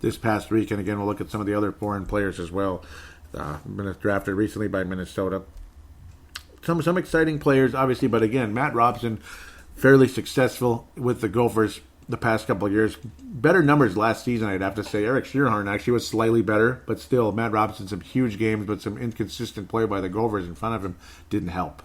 this past week. And again, we'll look at some of the other foreign players as well. Been drafted recently by Minnesota. Some exciting players, obviously, but again, Matt Robson, fairly successful with the Gophers the past couple of years. Better numbers last season, I'd have to say. Eric Shearhorn actually was slightly better, but still, Matt Robson, some huge games, but some inconsistent play by the Gophers in front of him didn't help.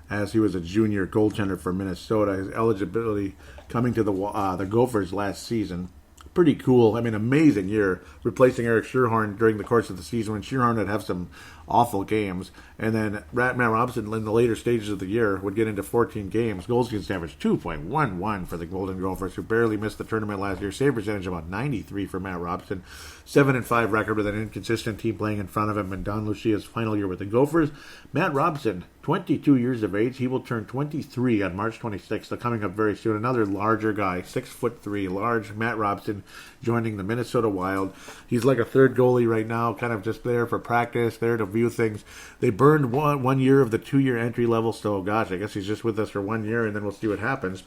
As he was a junior goaltender for Minnesota, his eligibility coming to the Gophers last season, pretty cool. I mean, amazing year, replacing Eric Shearhorn during the course of the season when Shearhorn would have some awful games. And then Matt Robson, in the later stages of the year, would get into 14 games. Goals against average 2.11 for the Golden Gophers, who barely missed the tournament last year. Save percentage about 93 for Matt Robson. 7-5 record with an inconsistent team playing in front of him in Don Lucia's final year with the Gophers. Matt Robson, 22 years of age. He will turn 23 on March 26th. So coming up very soon. Another larger guy, 6'3", large Matt Robson, joining the Minnesota Wild. He's like a third goalie right now, kind of just there for practice, there to view things. They burned one year of the 2-year entry level, so gosh, I guess he's just with us for 1 year, and then we'll see what happens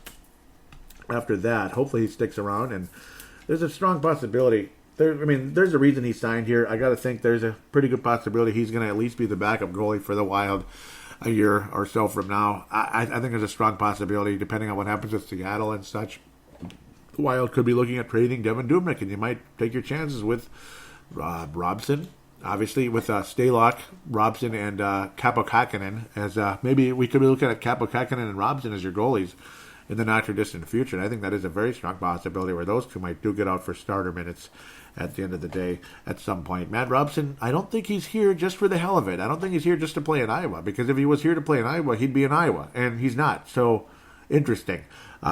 after that. Hopefully he sticks around, and there's a strong possibility there's a reason he signed here. I got to think there's a pretty good possibility he's going to at least be the backup goalie for the Wild a year or so from now. I think there's a strong possibility, depending on what happens with Seattle and such. The Wild could be looking at trading Devin Dubnyk, and you might take your chances with Robson. Obviously, with Stalock, Robson, and Kapokakinen, as maybe we could be looking at Kapokakinen and Robson as your goalies in the not-too-distant future. And I think that is a very strong possibility where those two might do get out for starter minutes at the end of the day at some point. Matt Robson, I don't think he's here just for the hell of it. I don't think he's here just to play in Iowa, because if he was here to play in Iowa, he'd be in Iowa, and he's not. So, interesting.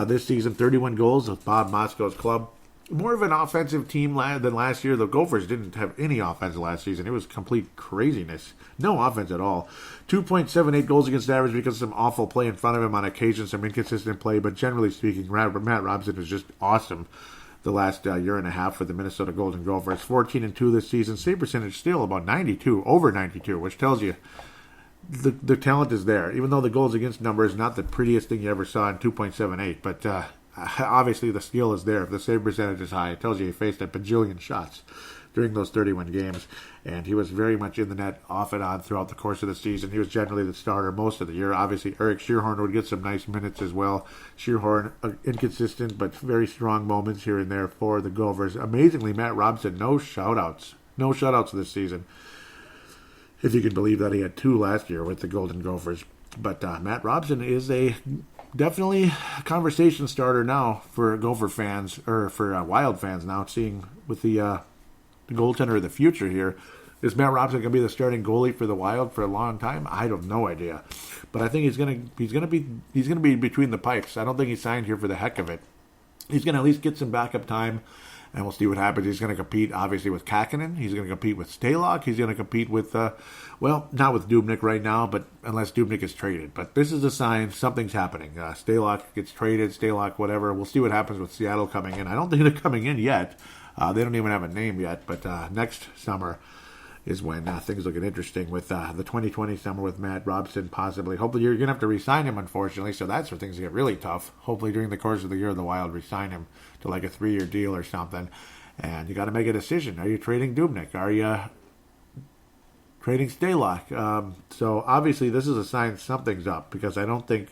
This season, 31 goals with Bob Moskow's club. More of an offensive team than last year. The Gophers didn't have any offense last season. It was complete craziness. No offense at all. 2.78 goals against average because of some awful play in front of him on occasion, some inconsistent play. But generally speaking, Matt Robson is just awesome the last year and a half for the Minnesota Golden Gophers. 14-2 this season. Save percentage still about 92, over 92, which tells you the talent is there. Even though the goals against number is not the prettiest thing you ever saw in 2.78. But obviously the skill is there. If the save percentage is high, it tells you he faced a bajillion shots during those 31 games, and he was very much in the net off and on throughout the course of the season. He was generally the starter most of the year. Obviously, Eric Shearhorn would get some nice minutes as well. Shearhorn, inconsistent but very strong moments here and there for the Gophers. Amazingly, Matt Robson, no shutouts. No shutouts this season, if you can believe that. He had 2 last year with the Golden Gophers. But Matt Robson is definitely a conversation starter now for Gopher fans, or for Wild fans now, seeing with the goaltender of the future here. Is Matt Robson going to be the starting goalie for the Wild for a long time? I have no idea, but I think he's going to be between the pipes. I don't think he signed here for the heck of it. He's going to at least get some backup time, and we'll see what happens. He's going to compete, obviously, with Kakinen. He's going to compete with Stalock. He's going to compete with, not with Dubnyk right now, but unless Dubnyk is traded. But this is a sign something's happening. Stalock gets traded, Stalock, whatever. We'll see what happens with Seattle coming in. I don't think they're coming in yet. They don't even have a name yet, but next summer is when things looking interesting with the 2020 summer with Matt Robson possibly. Hopefully you're going to have to re-sign him, unfortunately, so that's where things get really tough. Hopefully during the course of the year, the Wild re-sign him to like a 3-year deal or something, and you got to make a decision. Are you trading Dubnyk? Are you trading Stalock? So obviously this is a sign something's up, because I don't think,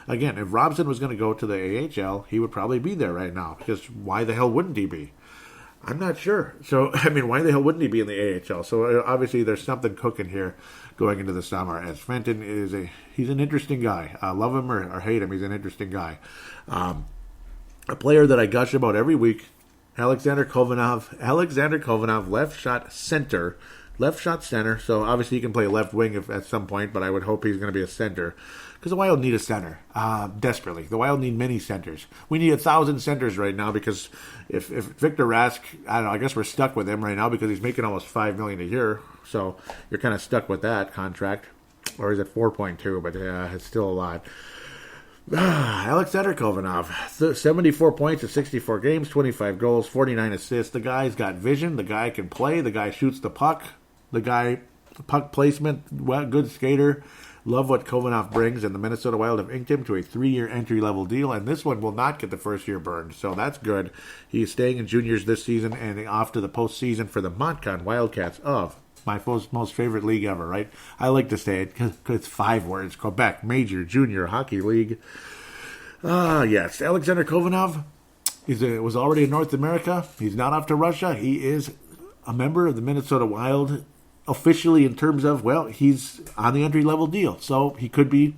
again, if Robson was going to go to the AHL, he would probably be there right now, because why the hell wouldn't he be? I'm not sure. So, why the hell wouldn't he be in the AHL? So, obviously, there's something cooking here going into the summer. As Fenton he's an interesting guy. Love him or hate him, he's an interesting guy. A player that I gush about every week, Alexander Kovanov, left shot center. So, obviously, he can play left wing at some point, but I would hope he's going to be a center. Because the Wild need a center, desperately. The Wild need many centers. We need 1,000 centers right now, because if Victor Rask, I don't know, I guess we're stuck with him right now because he's making almost $5 million a year. So you're kind of stuck with that contract. Or is it 4.2? But it's still a lot. Alexander Kovanov, 74 points in 64 games, 25 goals, 49 assists. The guy's got vision. The guy can play. The guy shoots the puck. The guy, puck placement, good skater. Love what Kovanov brings, and the Minnesota Wild have inked him to a 3-year entry-level deal, and this one will not get the first year burned, so that's good. He's staying in juniors this season and off to the postseason for the Montcalm Wildcats of my most favorite league ever, right? I like to say it because it's 5 words. Quebec Major Junior Hockey League. Yes, Alexander Kovanov was already in North America. He's not off to Russia. He is a member of the Minnesota Wild officially, in terms of, he's on the entry-level deal. So he could be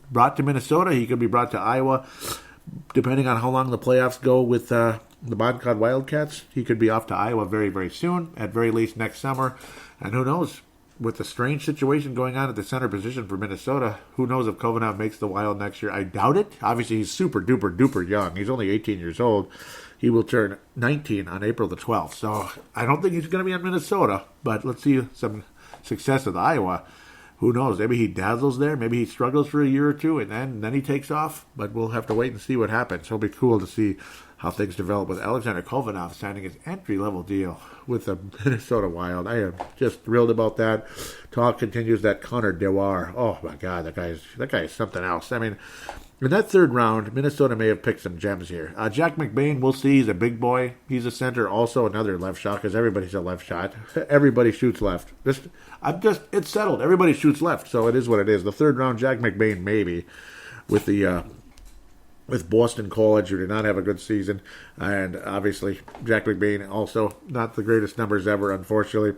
brought to Minnesota. He could be brought to Iowa. Depending on how long the playoffs go with the Montcalm Wildcats, he could be off to Iowa very, very soon, at very least next summer. And who knows, with the strange situation going on at the center position for Minnesota, who knows if Kovanov makes the Wild next year. I doubt it. Obviously, he's super duper duper young. He's only 18 years old. He will turn 19 on April the 12th. So I don't think he's going to be in Minnesota, but let's see some success with Iowa. Who knows? Maybe he dazzles there. Maybe he struggles for a year or two, and then he takes off. But we'll have to wait and see what happens. It'll be cool to see how things develop with Alexander Kolvanov signing his entry-level deal with the Minnesota Wild. I am just thrilled about that. Talk continues that Connor Dewar. Oh my God, that guy is something else. I mean, in that third round, Minnesota may have picked some gems here. Jack McBain, we'll see. He's a big boy. He's a center, also another left shot, because everybody's a left shot. Everybody shoots left. It's settled. Everybody shoots left, so it is what it is. The third round, Jack McBain, maybe, with Boston College, who did not have a good season. And obviously, Jack McBain also not the greatest numbers ever, unfortunately.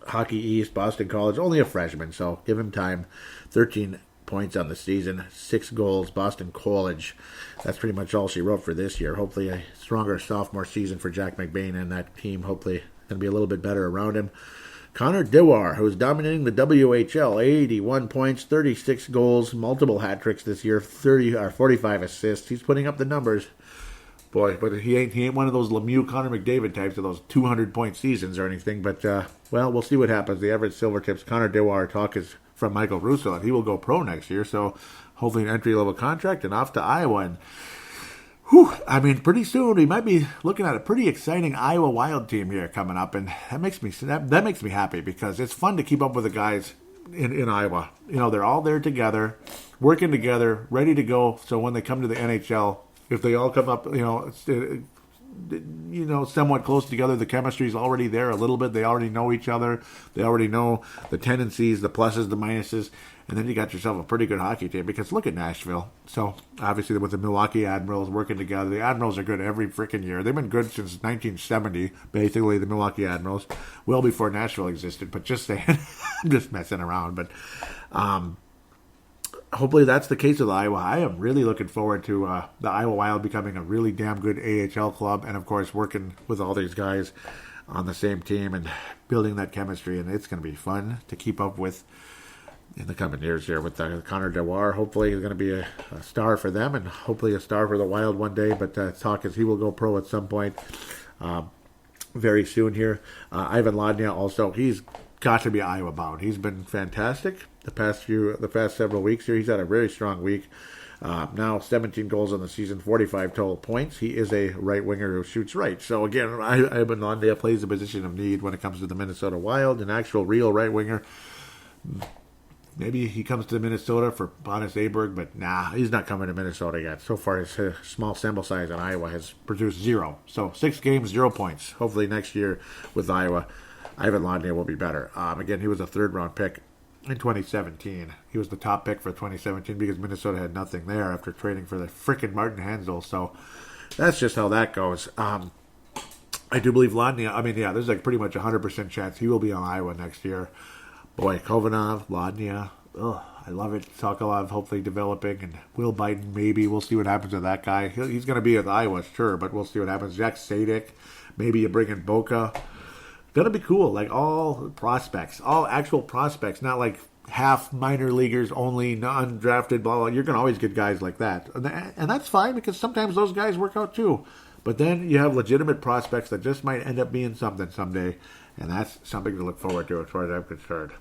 Hockey East, Boston College, only a freshman, so give him time. 13 points on the season, 6 goals. Boston College, that's pretty much all she wrote for this year. Hopefully a stronger sophomore season for Jack McBain and that team. Hopefully going to be a little bit better around him. Connor Dewar, who's dominating the WHL, 81 points, 36 goals, multiple hat tricks this year, 45 assists. He's putting up the numbers. Boy, but he ain't one of those Lemieux, Connor McDavid types of those 200-point seasons or anything. But, well, we'll see what happens. The average Silvertips, Connor Dewar, talk is from Michael Russo, and he will go pro next year. So hopefully an entry-level contract and off to Iowa. And, I mean, pretty soon we might be looking at a pretty exciting Iowa Wild team here coming up. And that makes me happy because it's fun to keep up with the guys in Iowa. You know, they're all there together, working together, ready to go. So when they come to the NHL, if they all come up, somewhat close together, the chemistry's already there a little bit. They already know each other. They already know the tendencies, the pluses, the minuses. And then you got yourself a pretty good hockey team because look at Nashville. So obviously with the Milwaukee Admirals working together, the Admirals are good every freaking year. They've been good since 1970, basically, the Milwaukee Admirals, well before Nashville existed. But just saying, I'm just messing around. But hopefully that's the case with Iowa. I am really looking forward to the Iowa Wild becoming a really damn good AHL club, and of course working with all these guys on the same team and building that chemistry. And it's going to be fun to keep up with in the coming years here with Connor Dewar. Hopefully he's going to be a star for them and hopefully a star for the Wild one day. But talk is he will go pro at some point very soon here. Ivan Ladnia also, he's got to be Iowa bound. He's been fantastic the past several weeks here. He's had a very strong week. Now 17 goals on the season, 45 total points. He is a right winger who shoots right. So again, Ivan Ladnia plays the position of need when it comes to the Minnesota Wild, an actual real right winger. Maybe he comes to Minnesota for Pontus Aberg, but nah, he's not coming to Minnesota yet. So far, his small sample size in Iowa has produced 0. So 6 games, 0 points. Hopefully next year with Iowa, Ivan Ladnia will be better. Again, he was a third-round pick in 2017. He was the top pick for 2017 because Minnesota had nothing there after trading for the frickin' Martin Hansel. So that's just how that goes. I do believe Ladnia, there's like pretty much a 100% chance he will be on Iowa next year. Boy, Kovanov, Ladnia, I love it. Sokolov hopefully developing, and Will Biden maybe. We'll see what happens to that guy. He's going to be at Iowa, sure, but we'll see what happens. Jack Sadek, maybe you bring in Boca. Going to be cool, like all prospects, all actual prospects, not like half minor leaguers only, non-drafted, blah, blah. You're going to always get guys like that. And that's fine because sometimes those guys work out too. But then you have legitimate prospects that just might end up being something someday. And that's something to look forward to as far as I'm concerned.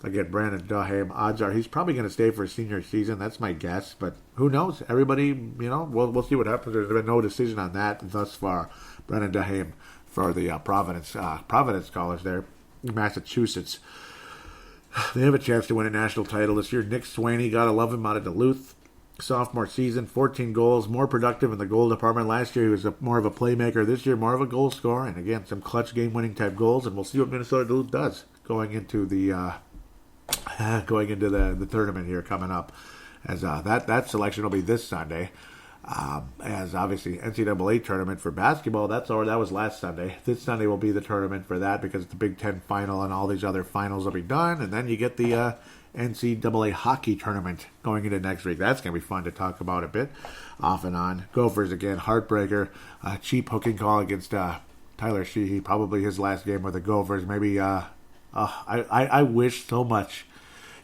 Again, Brandon Duhaime, odds are he's probably going to stay for his senior season. That's my guess. But who knows? Everybody, we'll see what happens. There's been no decision on that thus far. Brandon Duhaime for the Providence College there in Massachusetts. They have a chance to win a national title this year. Nick Swaney, gotta love him, out of Duluth. Sophomore season, 14 goals, more productive in the goal department. Last year he was more of a playmaker. This year more of a goal scorer, and again some clutch game-winning type goals. And we'll see what Minnesota Duluth does going into the tournament here coming up. As that selection will be this Sunday. As obviously NCAA tournament for basketball, that was last Sunday. This Sunday will be the tournament for that because the Big Ten final and all these other finals will be done, and then you get the NCAA hockey tournament going into next week. That's going to be fun to talk about a bit off and on. Gophers again, heartbreaker, cheap hooking call against Tyler Sheehy, probably his last game with the Gophers. Maybe I wish so much.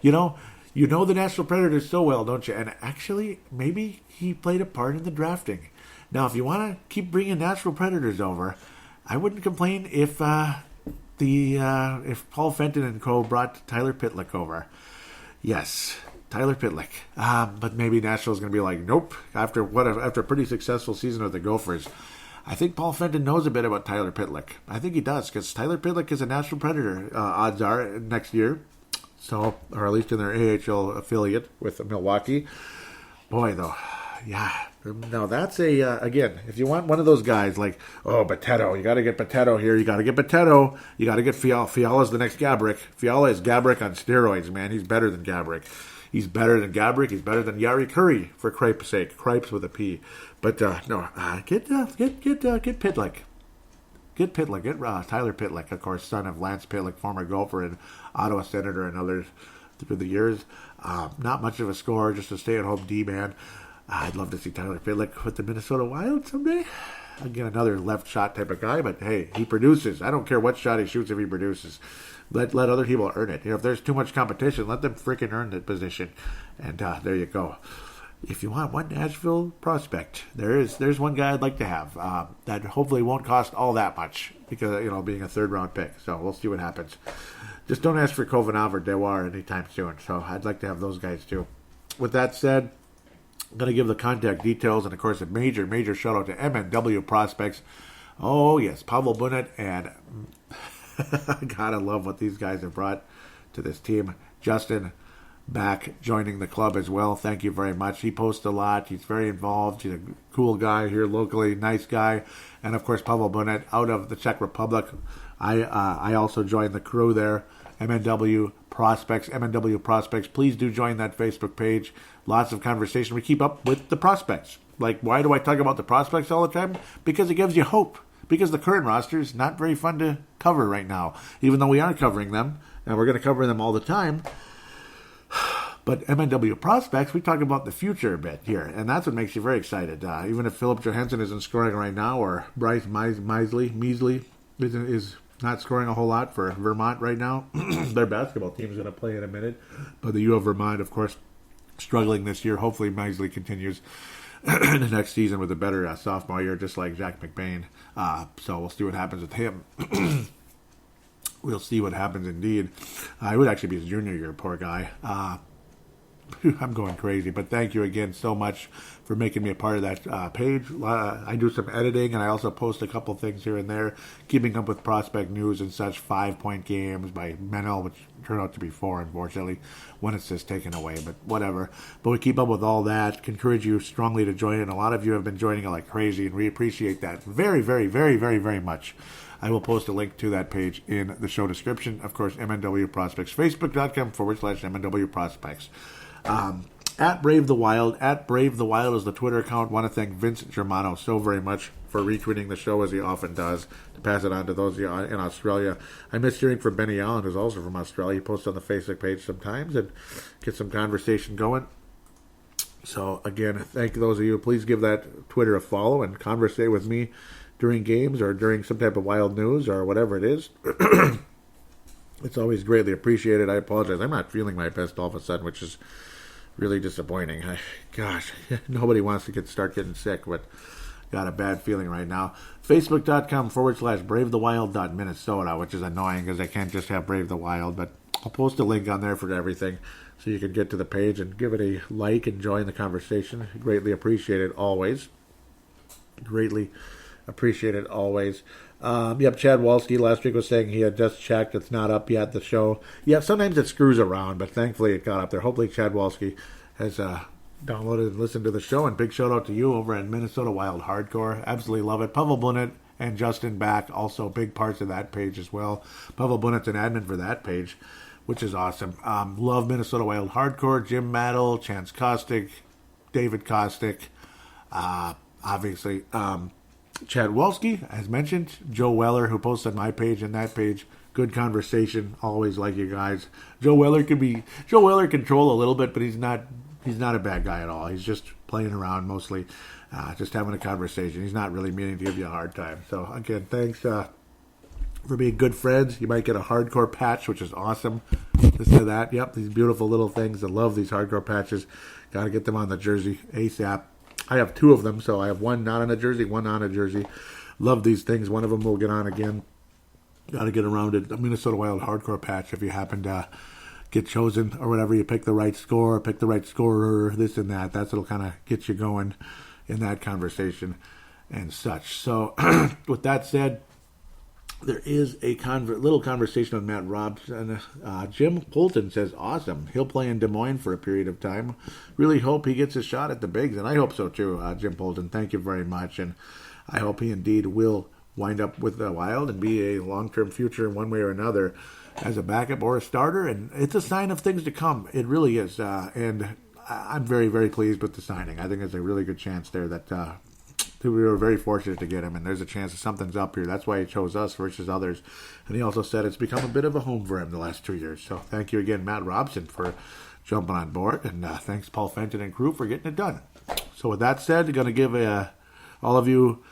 You know the Nashville Predators so well, don't you? And actually, maybe he played a part in the drafting. Now, if you want to keep bringing Nashville Predators over, I wouldn't complain if Paul Fenton and co. brought Tyler Pitlick over. Yes, Tyler Pitlick. But maybe Nashville's going to be like, nope. After a pretty successful season with the Gophers, I think Paul Fenton knows a bit about Tyler Pitlick. I think he does, because Tyler Pitlick is a Nashville Predator, odds are, next year. So, or at least in their AHL affiliate with Milwaukee. Boy, though, yeah. Now, that's again, if you want one of those guys like, oh, Boteto, you got to get Boteto here. You got to get Boteto. You got to get Fiala. Fiala's the next Gabrick. Fiala is Gabrick on steroids, man. He's better than Gabrick. He's better than Gabrick. He's better than Yari Curry, for cripe's sake. Cripes with a P. But, no, get Pitlick. Get Pitlick. Get Tyler Pitlick, of course, son of Lance Pitlick, former Gopher and Ottawa Senator and others through the years. Not much of a scorer, just a stay-at-home D-man. I'd love to see Tyler Pitlick with the Minnesota Wild someday. Again, another left shot type of guy, but hey, he produces. I don't care what shot he shoots if he produces. Let other people earn it. If there's too much competition, let them freaking earn that position. And there you go. If you want one Nashville prospect, there's one guy I'd like to have that hopefully won't cost all that much because, being a third-round pick. So we'll see what happens. Just don't ask for Kovanov or Dewar anytime soon. So I'd like to have those guys too. With that said, I'm going to give the contact details and, of course, a major, major shout-out to MNW Prospects. Oh, yes, Pavel Bunet, and I gotta love what these guys have brought to this team. Justin back joining the club as well. Thank you very much. He posts a lot. He's very involved. He's a cool guy here locally, nice guy. And, of course, Pavel Bunet out of the Czech Republic. I also joined the crew there. MNW Prospects. Please do join that Facebook page. Lots of conversation. We keep up with the prospects. Like, why do I talk about the prospects all the time? Because it gives you hope. Because the current roster is not very fun to cover right now. Even though we are covering them, and we're going to cover them all the time. But MNW Prospects, we talk about the future a bit here. And that's what makes you very excited. Even if Philip Johansson isn't scoring right now, or Bryce Measley is not scoring a whole lot for Vermont right now. Their basketball team is going to play in a minute. But the U of Vermont, of course, struggling this year. Hopefully Measley continues in the next season with a better sophomore year, just like Jack McBain. So we'll see what happens with him. We'll see what happens indeed. It would actually be his junior year, poor guy. I'm going crazy, but thank you again so much for making me a part of that page. I do some editing, and I also post a couple things here and there, keeping up with prospect news and such. 5-point games by Menell, which turned out to be 4, unfortunately. One assist taken away, but whatever. But we keep up with all that. Encourage you strongly to join it, and a lot of you have been joining it like crazy, and we appreciate that very, very, very, very, very much. I will post a link to that page in the show description. Of course, MNW Prospects, Facebook.com/MNW Prospects. At Brave the Wild is the Twitter account. Want to thank Vince Germano so very much for retweeting the show, as he often does, to pass it on to those in Australia. I miss hearing from Benny Allen, who's also from Australia. He posts on the Facebook page sometimes and get some conversation going. So again, thank those of you. Please give that Twitter a follow and conversate with me during games or during some type of Wild news or whatever it is. It's always greatly appreciated. I apologize. I'm not feeling my best all of a sudden, which is really disappointing. Gosh, nobody wants to start getting sick, but got a bad feeling right now. Facebook.com/BraveTheWild.Minnesota, which is annoying because I can't just have Brave the Wild, but I'll post a link on there for everything so you can get to the page and give it a like and join the conversation. Greatly appreciated always. Greatly appreciated always. Chad Walski last week was saying he had just checked. It's not up yet, the show. Yeah, sometimes it screws around, but thankfully it got up there. Hopefully Chad Walski has downloaded and listened to the show. And big shout out to you over at Minnesota Wild Hardcore. Absolutely love it. Pavel Bunet and Justin back, also big parts of that page as well. Pavel Bunet's an admin for that page, which is awesome. Love Minnesota Wild Hardcore. Jim Maddle, Chance Kostick, David Kostick, obviously. Chad Walski, as mentioned, Joe Weller, who posts on my page and that page. Good conversation. Always like you guys. Joe Weller can troll a little bit, but he's not a bad guy at all. He's just playing around mostly, just having a conversation. He's not really meaning to give you a hard time. So again, thanks for being good friends. You might get a hardcore patch, which is awesome. Listen to that. Yep, these beautiful little things. I love these hardcore patches. Got to get them on the jersey ASAP. I have 2 of them, so I have one not on a jersey, one on a jersey. Love these things. One of them will get on again. Got to get around it. A Minnesota Wild Hardcore patch if you happen to get chosen or whatever. You pick the right score, pick the right scorer, this and that. That's what'll kind of get you going in that conversation and such. So with that said, there is a little conversation on Matt Robson. Jim Polton says, awesome. He'll play in Des Moines for a period of time. Really hope he gets a shot at the bigs, and I hope so too, Jim Polton. Thank you very much, and I hope he indeed will wind up with the Wild and be a long-term future in one way or another as a backup or a starter, and it's a sign of things to come. It really is, and I'm very, very pleased with the signing. I think there's a really good chance there that we were very fortunate to get him, and there's a chance that something's up here. That's why he chose us versus others. And he also said it's become a bit of a home for him the last 2 years. So thank you again, Matt Robson, for jumping on board, and thanks Paul Fenton and crew for getting it done. So with that said, I'm going to give all of you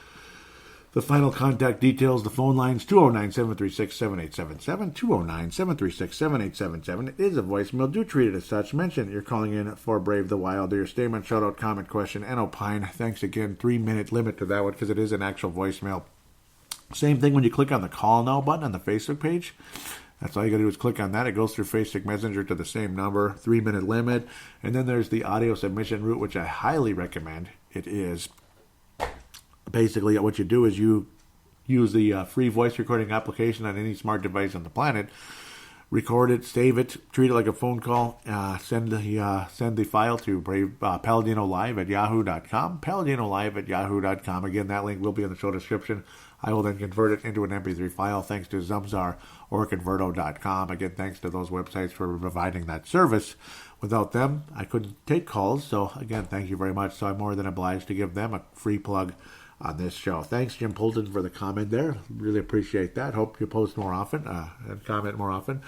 the final contact details. The phone lines, 209-736-7877, 209-736-7877. It is a voicemail. Do treat it as such. Mention that you're calling in for Brave the Wild. Your statement, shout out, comment, question, and opine. Thanks again. 3-minute limit to that one because it is an actual voicemail. Same thing when you click on the call now button on the Facebook page. That's all you got to do is click on that. It goes through Facebook Messenger to the same number, 3-minute limit. And then there's the audio submission route, which I highly recommend. It is basically what you do is you use the free voice recording application on any smart device on the planet. Record it, save it, treat it like a phone call. Send the file to paladinolive at yahoo.com. Paladinolive at yahoo.com. Again, that link will be in the show description. I will then convert it into an MP3 file thanks to Zumzar or Converto.com. Again, thanks to those websites for providing that service. Without them, I couldn't take calls. So again, thank you very much. So I'm more than obliged to give them a free plug on this show. Thanks, Jim Polton, for the comment there. Really appreciate that. Hope you post more often and comment more often.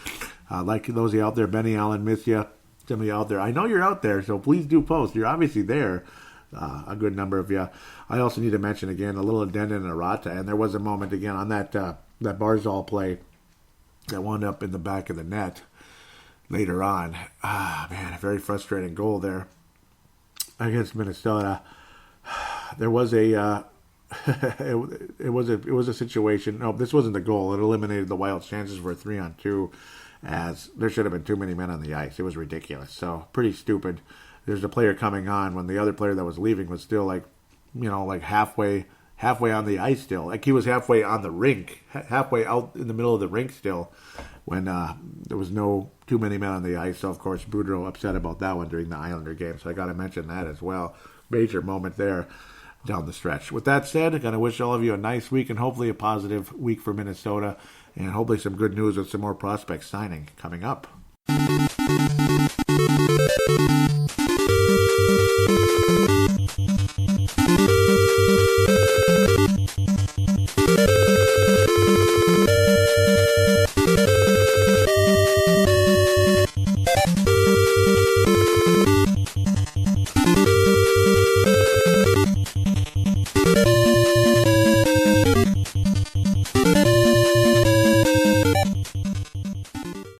Like those of you out there, Benny Allen, miss you. Some of you out there. I know you're out there, so please do post. You're obviously there. A good number of you. I also need to mention again a little addendum and errata, and there was a moment again on that Barzal play that wound up in the back of the net later on. Man, a very frustrating goal there against Minnesota. There was a it was a situation. No, this wasn't the goal. It eliminated the Wild's chances for a 3-on-2, as there should have been too many men on the ice. It was ridiculous. So pretty stupid. There's a player coming on when the other player that was leaving was still like halfway on the ice still. Like he was halfway on the rink, halfway out in the middle of the rink still, when there was too many men on the ice. So of course Boudreau upset about that one during the Islander game. So I got to mention that as well. Major moment there down the stretch. With that said, I'm going to wish all of you a nice week and hopefully a positive week for Minnesota, and hopefully some good news with some more prospects signing coming up.